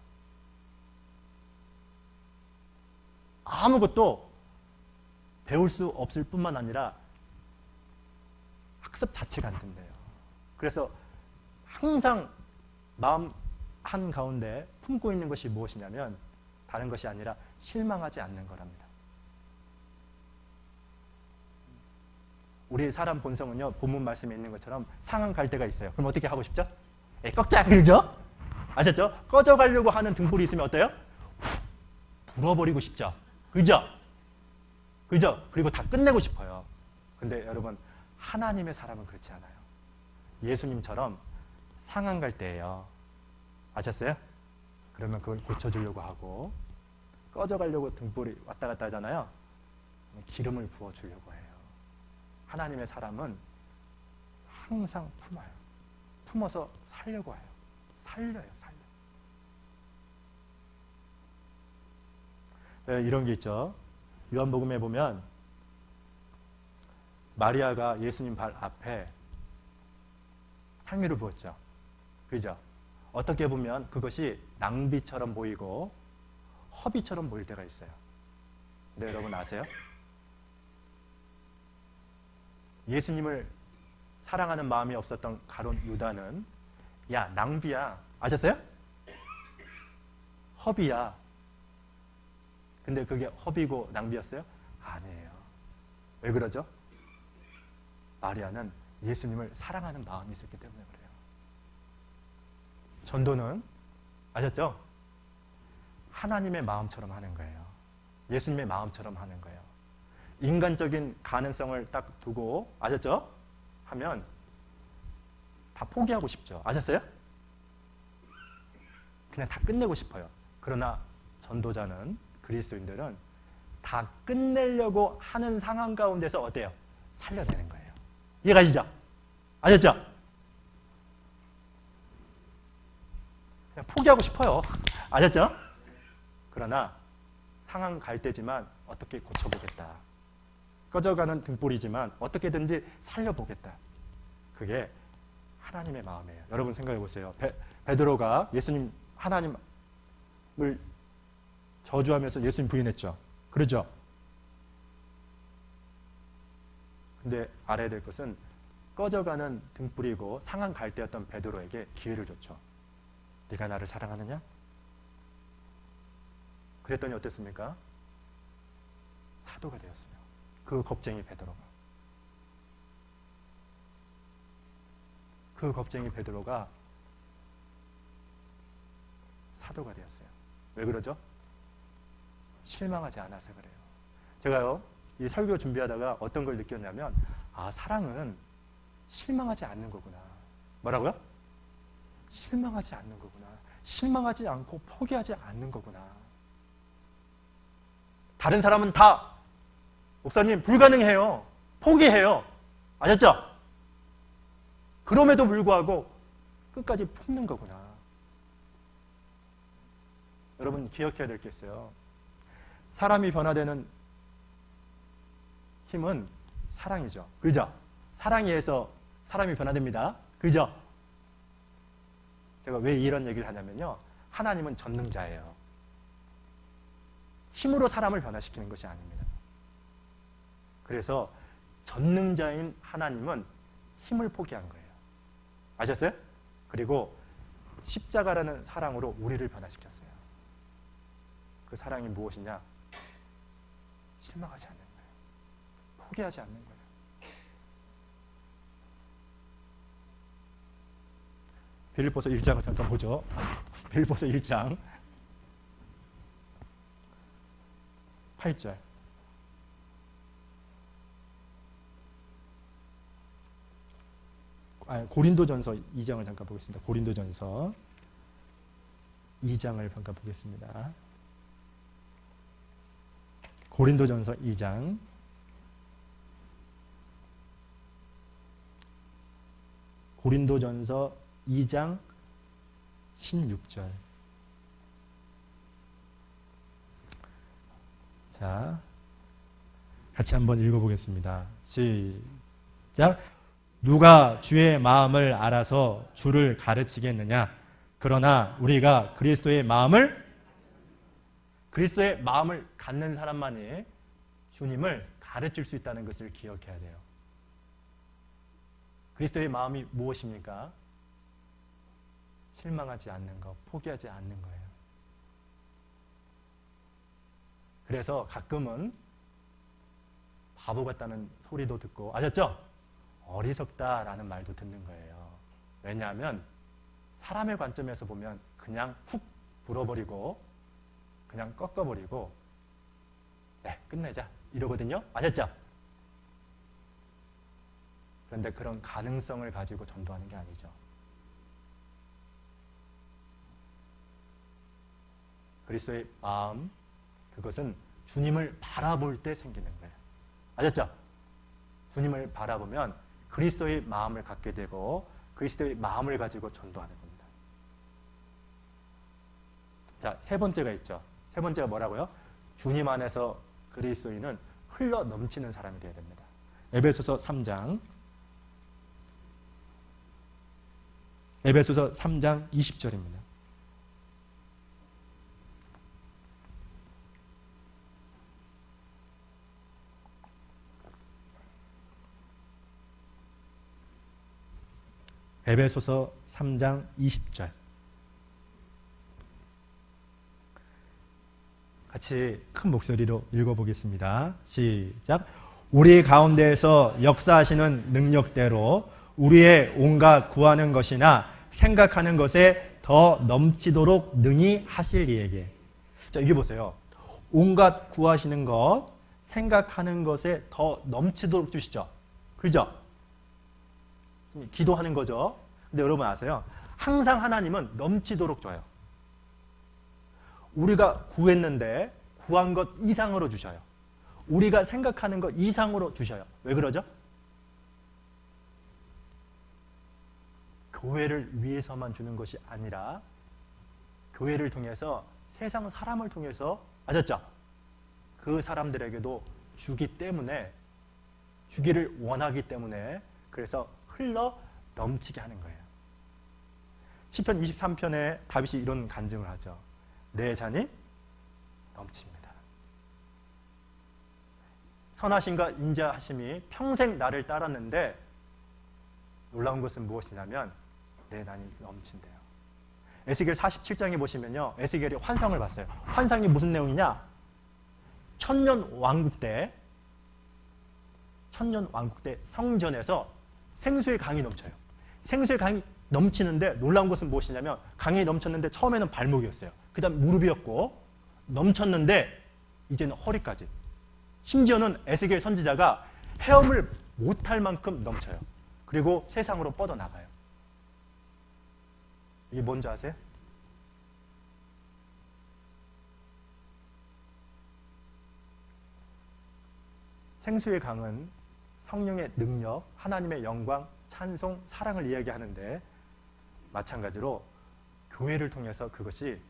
아무것도 배울 수 없을 뿐만 아니라 학습 자체가 안 된대요. 그래서 항상 마음 한가운데 품고 있는 것이 무엇이냐면 다른 것이 아니라 실망하지 않는 거랍니다. 우리 사람 본성은요, 본문 말씀에 있는 것처럼 상한 갈 때가 있어요. 그럼 어떻게 하고 싶죠? 꺾자, 그러죠? 아셨죠? 꺼져가려고 하는 등불이 있으면 어때요? 불어버리고 싶죠? 그죠? 그죠? 그리고 다 끝내고 싶어요. 근데 여러분, 하나님의 사람은 그렇지 않아요. 예수님처럼 상한 갈 때예요. 아셨어요? 그러면 그걸 고쳐주려고 하고 꺼져가려고 등불이 왔다 갔다 하잖아요. 기름을 부어주려고 해요. 하나님의 사람은 항상 품어요. 품어서 살려고 해요. 살려요. 네, 이런 게 있죠. 요한복음에 보면 마리아가 예수님 발 앞에 향유를 부었죠. 그죠? 어떻게 보면 그것이 낭비처럼 보이고 허비처럼 보일 때가 있어요. 근데 여러분 아세요? 예수님을 사랑하는 마음이 없었던 가룟 유다는 야, 낭비야. 아셨어요? 허비야. 근데 그게 허비고 낭비였어요? 아니에요. 왜 그러죠? 마리아는 예수님을 사랑하는 마음이 있었기 때문에 그래요. 전도는 아셨죠? 하나님의 마음처럼 하는 거예요. 예수님의 마음처럼 하는 거예요. 인간적인 가능성을 딱 두고 아셨죠? 하면 다 포기하고 싶죠. 아셨어요? 그냥 다 끝내고 싶어요. 그러나 전도자는 그리스도인들은 다 끝내려고 하는 상황 가운데서 어때요? 살려내는 거예요. 이해가시죠? 아셨죠? 그냥 포기하고 싶어요. 아셨죠? 그러나 상황 갈 때지만 어떻게 고쳐보겠다. 꺼져가는 등불이지만 어떻게든지 살려보겠다. 그게 하나님의 마음이에요. 여러분 생각해 보세요. 베드로가 예수님 하나님을 저주하면서 예수님 부인했죠. 그러죠? 근데 알아야 될 것은 꺼져가는 등불이고 상한 갈대였던 베드로에게 기회를 줬죠. 네가 나를 사랑하느냐? 그랬더니 어땠습니까? 사도가 되었어요. 그 겁쟁이 베드로가. 그 겁쟁이 베드로가 사도가 되었어요. 왜 그러죠? 실망하지 않아서 그래요. 제가요, 이 설교 준비하다가 어떤 걸 느꼈냐면, 아, 사랑은 실망하지 않는 거구나. 뭐라고요? 실망하지 않는 거구나. 실망하지 않고 포기하지 않는 거구나. 다른 사람은 다, 목사님, 불가능해요. 포기해요. 아셨죠? 그럼에도 불구하고 끝까지 품는 거구나. 여러분 기억해야 될 게 있어요. 사람이 변화되는 힘은 사랑이죠. 그죠? 사랑에 의해서 사람이 변화됩니다. 그죠? 제가 왜 이런 얘기를 하냐면요. 하나님은 전능자예요. 힘으로 사람을 변화시키는 것이 아닙니다. 그래서 전능자인 하나님은 힘을 포기한 거예요. 아셨어요? 그리고 십자가라는 사랑으로 우리를 변화시켰어요. 그 사랑이 무엇이냐? 실망하지 않는 거예요. 포기하지 않는 거예요. 빌립보서 1장을 잠깐 보죠. 빌립보서 1장 8절. 고린도전서 2장을 잠깐 보겠습니다. 고린도전서 2장을 잠깐 보겠습니다. 고린도전서 2장 16절. 자, 같이 한번 읽어보겠습니다. 시작. 누가 주의 마음을 알아서 주를 가르치겠느냐? 그러나 우리가 그리스도의 마음을 갖는 사람만이 주님을 가르칠 수 있다는 것을 기억해야 돼요. 그리스도의 마음이 무엇입니까? 실망하지 않는 것, 포기하지 않는 거예요. 그래서 가끔은 바보 같다는 소리도 듣고, 아셨죠? 어리석다라는 말도 듣는 거예요. 왜냐하면 사람의 관점에서 보면 그냥 훅 불어버리고 그냥 꺾어버리고 네, 끝내자 이러거든요. 아셨죠? 그런데 그런 가능성을 가지고 전도하는 게 아니죠. 그리스도의 마음, 그것은 주님을 바라볼 때 생기는 거예요. 아셨죠? 주님을 바라보면 그리스도의 마음을 갖게 되고 그리스도의 마음을 가지고 전도하는 겁니다. 자, 세 번째가 있죠. 세 번째가 뭐라고요? 주님 안에서 그리스도인은 흘러 넘치는 사람이 되어야 됩니다. 에베소서 3장 20절입니다. 에베소서 3장 20절. 같이 큰 목소리로 읽어보겠습니다. 시작. 우리 가운데에서 역사하시는 능력대로 우리의 온갖 구하는 것이나 생각하는 것에 더 넘치도록 능히 하실 이에게. 자, 이게 보세요. 온갖 구하시는 것, 생각하는 것에 더 넘치도록 주시죠. 그죠? 기도하는 거죠. 근데 여러분 아세요? 항상 하나님은 넘치도록 줘요. 우리가 구했는데 구한 것 이상으로 주셔요. 우리가 생각하는 것 이상으로 주셔요. 왜 그러죠? 교회를 위해서만 주는 것이 아니라 교회를 통해서 세상 사람을 통해서, 아셨죠? 그 사람들에게도 주기 때문에, 주기를 원하기 때문에, 그래서 흘러 넘치게 하는 거예요. 시편 23편에 다윗이 이런 간증을 하죠. 내 잔이 넘칩니다. 선하심과 인자하심이 평생 나를 따랐는데 놀라운 것은 무엇이냐면 내 잔이 넘친대요. 에스겔 47장에 보시면요, 에스겔이 환상을 봤어요. 환상이 무슨 내용이냐? 천년왕국 때 성전에서 생수의 강이 넘쳐요. 생수의 강이 넘치는데 놀라운 것은 무엇이냐면 강이 넘쳤는데 처음에는 발목이었어요. 그 다음 무릎이었고 넘쳤는데 이제는 허리까지. 심지어는 에스겔 선지자가 헤엄을 못할 만큼 넘쳐요. 그리고 세상으로 뻗어나가요. 이게 뭔지 아세요? 생수의 강은 성령의 능력, 하나님의 영광, 찬송, 사랑을 이야기하는데 마찬가지로 교회를 통해서 그것이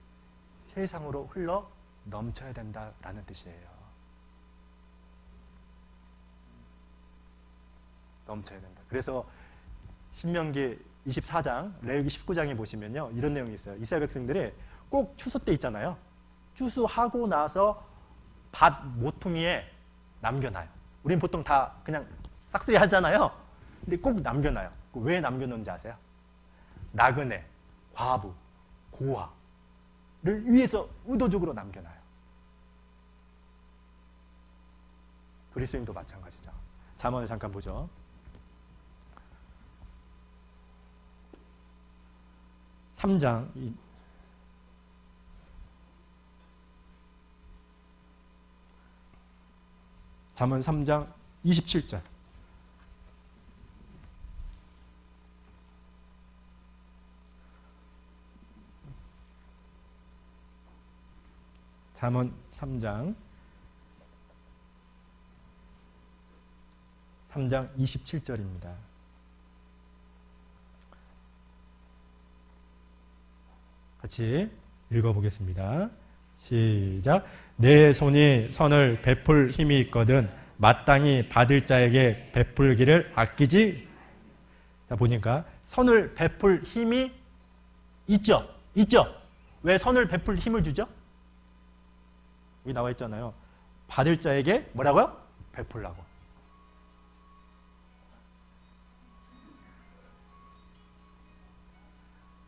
세상으로 흘러 넘쳐야 된다라는 뜻이에요. 넘쳐야 된다. 그래서 신명기 24장, 레위기 19장에 보시면요. 이런 내용이 있어요. 이스라엘 백성들이 꼭 추수 때 있잖아요. 추수하고 나서 밭 모퉁이에 남겨놔요. 우린 보통 다 그냥 싹쓸이 하잖아요. 근데 꼭 남겨놔요. 왜 남겨놓는지 아세요? 나그네, 과부, 고아를 위해서 의도적으로 남겨놔요. 그리스도인도 마찬가지죠. 잠언을 잠깐 보죠. 잠언 3장 27절. 잠언 3장 27절입니다. 같이 읽어보겠습니다. 시작. 내 손이 선을 베풀 힘이 있거든 마땅히 받을 자에게 베풀기를 아끼지. 자, 보니까 선을 베풀 힘이 있죠. 왜 선을 베풀 힘을 주죠? 여기 나와 있잖아요. 받을 자에게 뭐라고요? 베풀라고.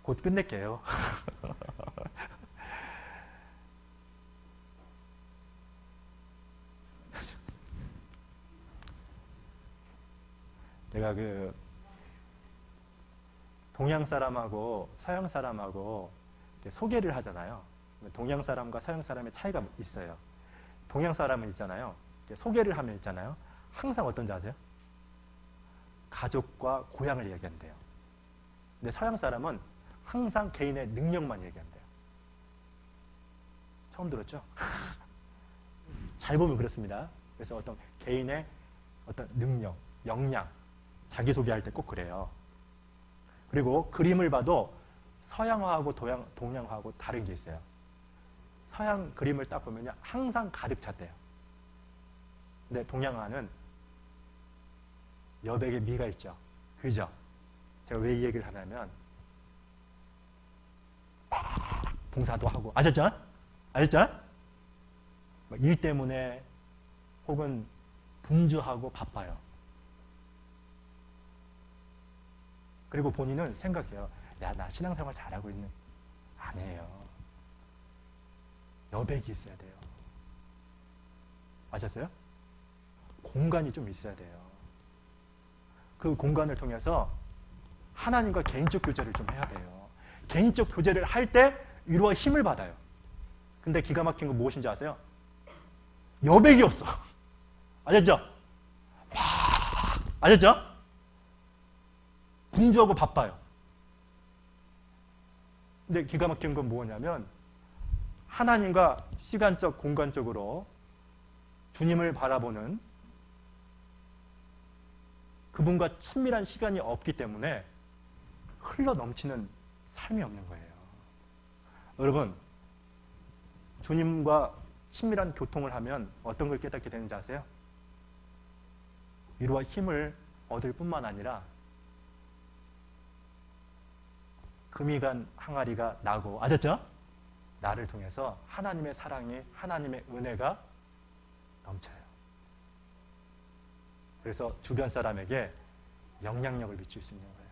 곧 끝낼게요. 내가 동양 사람하고 서양 사람하고 소개를 하잖아요. 동양 사람과 서양 사람의 차이가 있어요. 동양 사람은 있잖아요. 소개를 하면 있잖아요. 항상 어떤지 아세요? 가족과 고향을 얘기한대요. 근데 서양 사람은 항상 개인의 능력만 얘기한대요. 처음 들었죠? 잘 보면 그렇습니다. 그래서 어떤 개인의 어떤 능력, 역량, 자기소개할 때 꼭 그래요. 그리고 그림을 봐도 서양화하고 동양화하고 다른 게 있어요. 서양 그림을 딱 보면요. 항상 가득 찼대요. 근데 동양화는 여백의 미가 있죠. 그죠? 제가 왜 이 얘기를 하냐면 봉사도 하고 아셨죠? 일 때문에 혹은 분주하고 바빠요. 그리고 본인은 생각해요. 야, 나 신앙생활 잘하고 있는. 아니에요. 여백이 있어야 돼요. 아셨어요? 공간이 좀 있어야 돼요. 그 공간을 통해서 하나님과 개인적 교제를 좀 해야 돼요. 개인적 교제를 할 때 위로와 힘을 받아요. 근데 기가 막힌 건 무엇인지 아세요? 여백이 없어. 아셨죠? 아셨죠? 분주하고 바빠요. 근데 기가 막힌 건 뭐냐면 하나님과 시간적, 공간적으로 주님을 바라보는 그분과 친밀한 시간이 없기 때문에 흘러 넘치는 삶이 없는 거예요. 여러분, 주님과 친밀한 교통을 하면 어떤 걸 깨닫게 되는지 아세요? 위로와 힘을 얻을 뿐만 아니라 금이 간 항아리가 나고, 아셨죠? 나를 통해서 하나님의 사랑이, 하나님의 은혜가 넘쳐요. 그래서 주변 사람에게 영향력을 미칠 수 있는 거예요.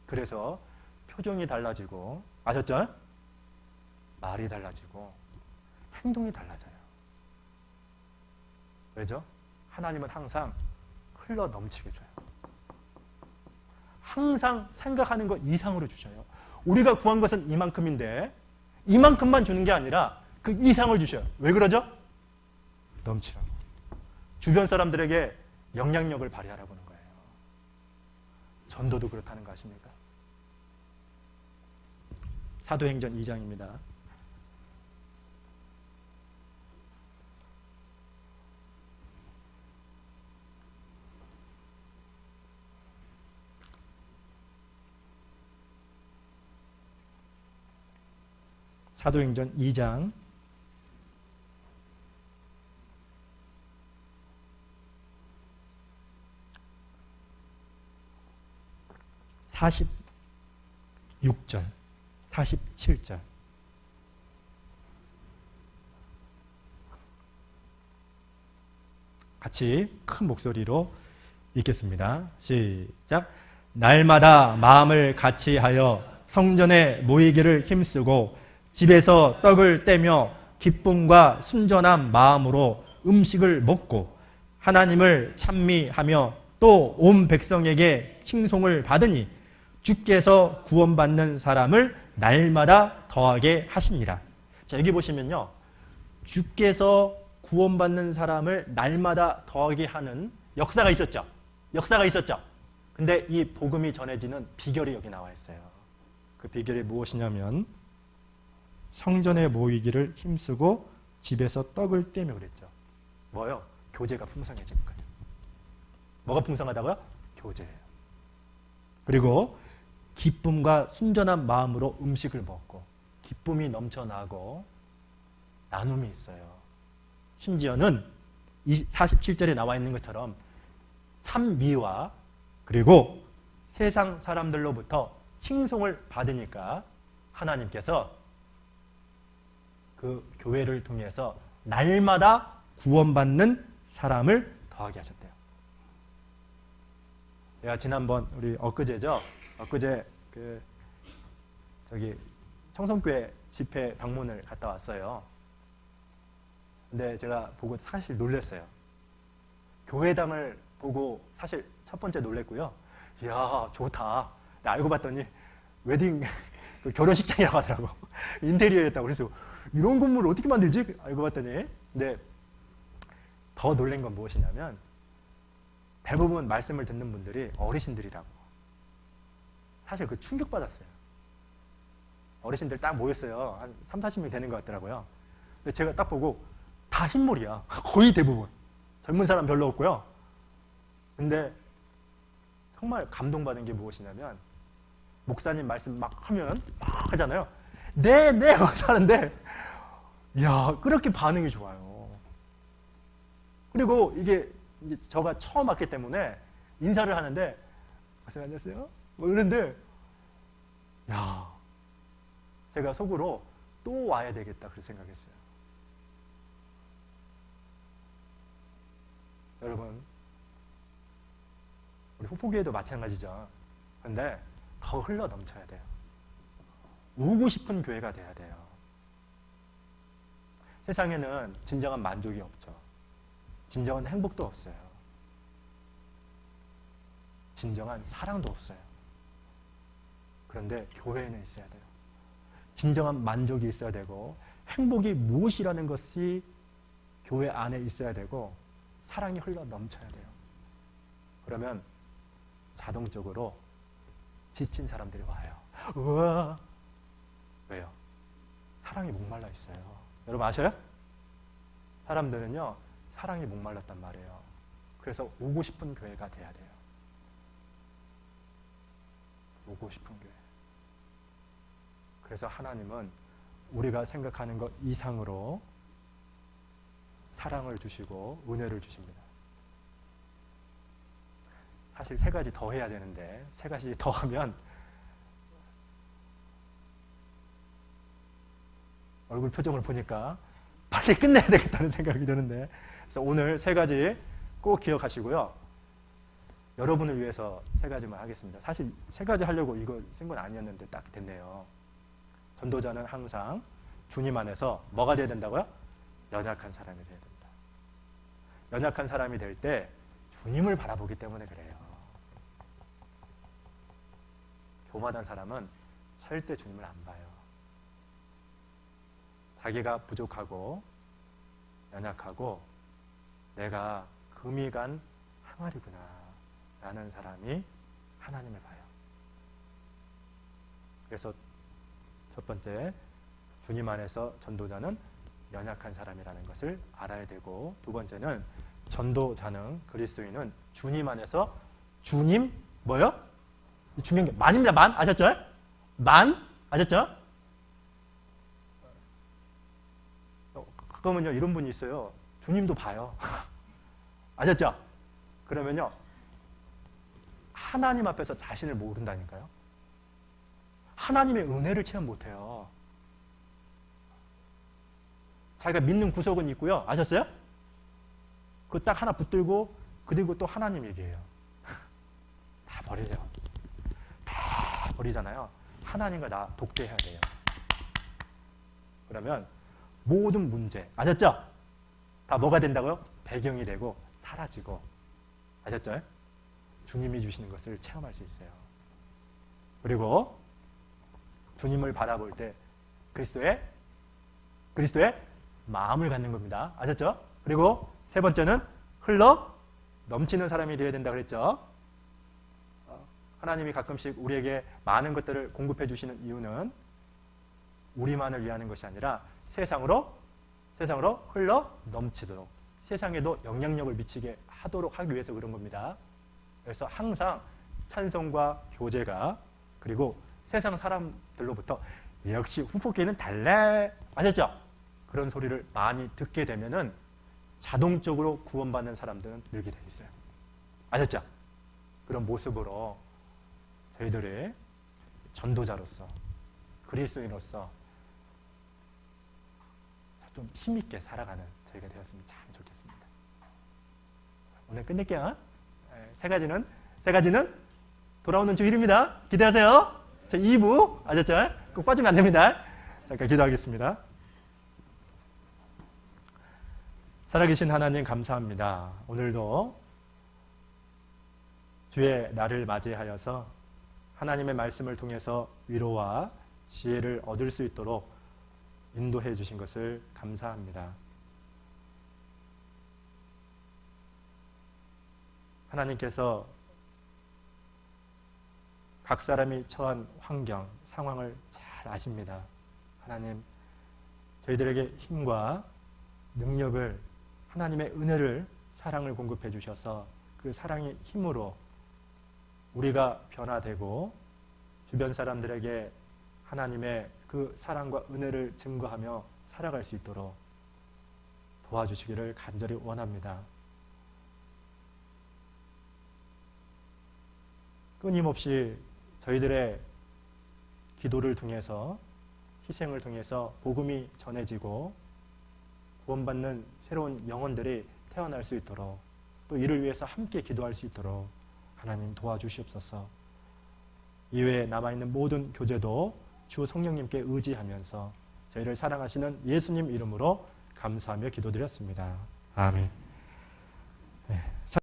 그래서 표정이 달라지고, 아셨죠? 말이 달라지고 행동이 달라져요. 왜죠? 하나님은 항상 흘러 넘치게 줘요. 항상 생각하는 것 이상으로 주셔요. 우리가 구한 것은 이만큼인데 이만큼만 주는 게 아니라 그 이상을 주셔요. 왜 그러죠? 넘치라고. 주변 사람들에게 영향력을 발휘하라고 하는 거예요. 전도도 그렇다는 거 아십니까? 사도행전 2장입니다. 사도행전 2장 46절, 47절. 같이 큰 목소리로 읽겠습니다. 시작. 날마다 마음을 같이 하여 성전에 모이기를 힘쓰고 집에서 떡을 떼며 기쁨과 순전한 마음으로 음식을 먹고 하나님을 찬미하며 또 온 백성에게 칭송을 받으니 주께서 구원받는 사람을 날마다 더하게 하시니라. 자, 여기 보시면요, 주께서 구원받는 사람을 날마다 더하게 하는 역사가 있었죠. 역사가 있었죠. 근데 이 복음이 전해지는 비결이 여기 나와 있어요. 그 비결이 무엇이냐면 성전에 모이기를 힘쓰고 집에서 떡을 떼며 그랬죠. 뭐요? 교제가 풍성해지니까요. 뭐가 풍성하다고요? 교제예요. 그리고 기쁨과 순전한 마음으로 음식을 먹고 기쁨이 넘쳐나고 나눔이 있어요. 심지어는 47절에 나와 있는 것처럼 찬미와 그리고 세상 사람들로부터 칭송을 받으니까 하나님께서 그 교회를 통해서 날마다 구원받는 사람을 더하게 하셨대요. 내가 지난번 우리 엊그제죠. 엊그제 저기 청송교회 집회 방문을 갔다 왔어요. 근데 제가 보고 사실 놀랐어요. 교회당을 보고 사실 첫 번째 놀랬고요. 이야, 좋다. 알고 봤더니 웨딩 결혼식장이라고 하더라고. 인테리어였다고. 그래서 이런 건물을 어떻게 만들지? 알고 봤더니. 근데 더 놀란 건 무엇이냐면 대부분 말씀을 듣는 분들이 어르신들이라고. 사실 그 충격받았어요. 어르신들 딱 모였어요. 한 3, 40명 되는 것 같더라고요. 근데 제가 딱 보고 다 흰머리야. 거의 대부분. 젊은 사람 별로 없고요. 근데 정말 감동받은 게 무엇이냐면 목사님 말씀 막 하면 막 하잖아요. 네, 네 막 하는데 이야, 그렇게 반응이 좋아요. 그리고 이게 이제 저가 처음 왔기 때문에 인사를 하는데 목사님 안녕하세요. 뭐 이러는데 야, 제가 속으로 또 와야 되겠다 그렇게 생각했어요. 여러분, 우리 후포교회도 마찬가지죠. 그런데 더 흘러 넘쳐야 돼요. 오고 싶은 교회가 돼야 돼요. 세상에는 진정한 만족이 없죠. 진정한 행복도 없어요. 진정한 사랑도 없어요. 그런데 교회에는 있어야 돼요. 진정한 만족이 있어야 되고 행복이 무엇이라는 것이 교회 안에 있어야 되고 사랑이 흘러 넘쳐야 돼요. 그러면 자동적으로 지친 사람들이 와요. 우와. 왜요? 사랑이 목말라 있어요. 여러분 아셔요? 사람들은요, 사랑이 목말랐단 말이에요. 그래서 오고 싶은 교회가 돼야 돼요. 오고 싶은 교회. 그래서 하나님은 우리가 생각하는 것 이상으로 사랑을 주시고 은혜를 주십니다. 사실 세 가지 더 해야 되는데 세 가지 더 하면 얼굴 표정을 보니까 빨리 끝내야 되겠다는 생각이 드는데, 그래서 오늘 세 가지 꼭 기억하시고요. 여러분을 위해서 세 가지만 하겠습니다. 사실 세 가지 하려고 이거 쓴 건 아니었는데 딱 됐네요. 전도자는 항상 주님 안에서 뭐가 돼야 된다고요? 연약한 사람이 돼야 된다. 연약한 사람이 될 때 주님을 바라보기 때문에 그래요. 교만한 사람은 절대 주님을 안 봐요. 자기가 부족하고 연약하고 내가 금이 간 항아리구나 라는 사람이 하나님을 봐요. 그래서 첫 번째, 주님 안에서 전도자는 연약한 사람이라는 것을 알아야 되고, 두 번째는 전도자는, 그리스도인은 주님 안에서 주님 뭐요? 중요한 게 만입니다. 만 아셨죠? 만 아셨죠? 가끔은요 이런 분이 있어요. 주님도 봐요. 아셨죠? 그러면요 하나님 앞에서 자신을 모른다니까요. 하나님의 은혜를 체험 못해요. 자기가 믿는 구석은 있고요. 아셨어요? 그거 딱 하나 붙들고 그리고 또 하나님 얘기해요. 다 버려요. 다 버리잖아요. 하나님과 나 독대해야 돼요. 그러면 모든 문제, 아셨죠? 다 뭐가 된다고요? 배경이 되고 사라지고, 아셨죠? 주님이 주시는 것을 체험할 수 있어요. 그리고 주님을 바라볼 때 그리스도의 마음을 갖는 겁니다. 아셨죠? 그리고 세 번째는 흘러 넘치는 사람이 되어야 된다 그랬죠? 하나님이 가끔씩 우리에게 많은 것들을 공급해 주시는 이유는 우리만을 위하는 것이 아니라 세상으로 흘러 넘치도록, 세상에도 영향력을 미치게 하도록 하기 위해서 그런 겁니다. 그래서 항상 찬송과 교제가, 그리고 세상 사람들로부터 역시 후폭기는 달래, 아셨죠? 그런 소리를 많이 듣게 되면은 자동적으로 구원받는 사람들은 늘게 돼 있어요. 아셨죠? 그런 모습으로 저희들의 전도자로서, 그리스도인으로서 좀 힘있게 살아가는 저희가 되었으면 참 좋겠습니다. 오늘 끝낼게요. 세 가지는 돌아오는 주일입니다. 기대하세요. 저 2부 아셨죠? 꼭 빠지면 안 됩니다. 잠깐 기도하겠습니다. 살아계신 하나님 감사합니다. 오늘도 주의 날을 맞이하여서 하나님의 말씀을 통해서 위로와 지혜를 얻을 수 있도록 인도해 주신 것을 감사합니다. 하나님께서 각 사람이 처한 환경, 상황을 잘 아십니다. 하나님, 저희들에게 힘과 능력을, 하나님의 은혜를, 사랑을 공급해 주셔서 그 사랑의 힘으로 우리가 변화되고 주변 사람들에게 하나님의 그 사랑과 은혜를 증거하며 살아갈 수 있도록 도와주시기를 간절히 원합니다. 끊임없이 저희들의 기도를 통해서, 희생을 통해서 복음이 전해지고 구원받는 새로운 영혼들이 태어날 수 있도록, 또 이를 위해서 함께 기도할 수 있도록 하나님 도와주시옵소서. 이외에 남아있는 모든 교제도 주 성령님께 의지하면서 저희를 사랑하시는 예수님 이름으로 감사하며 기도드렸습니다. 아멘.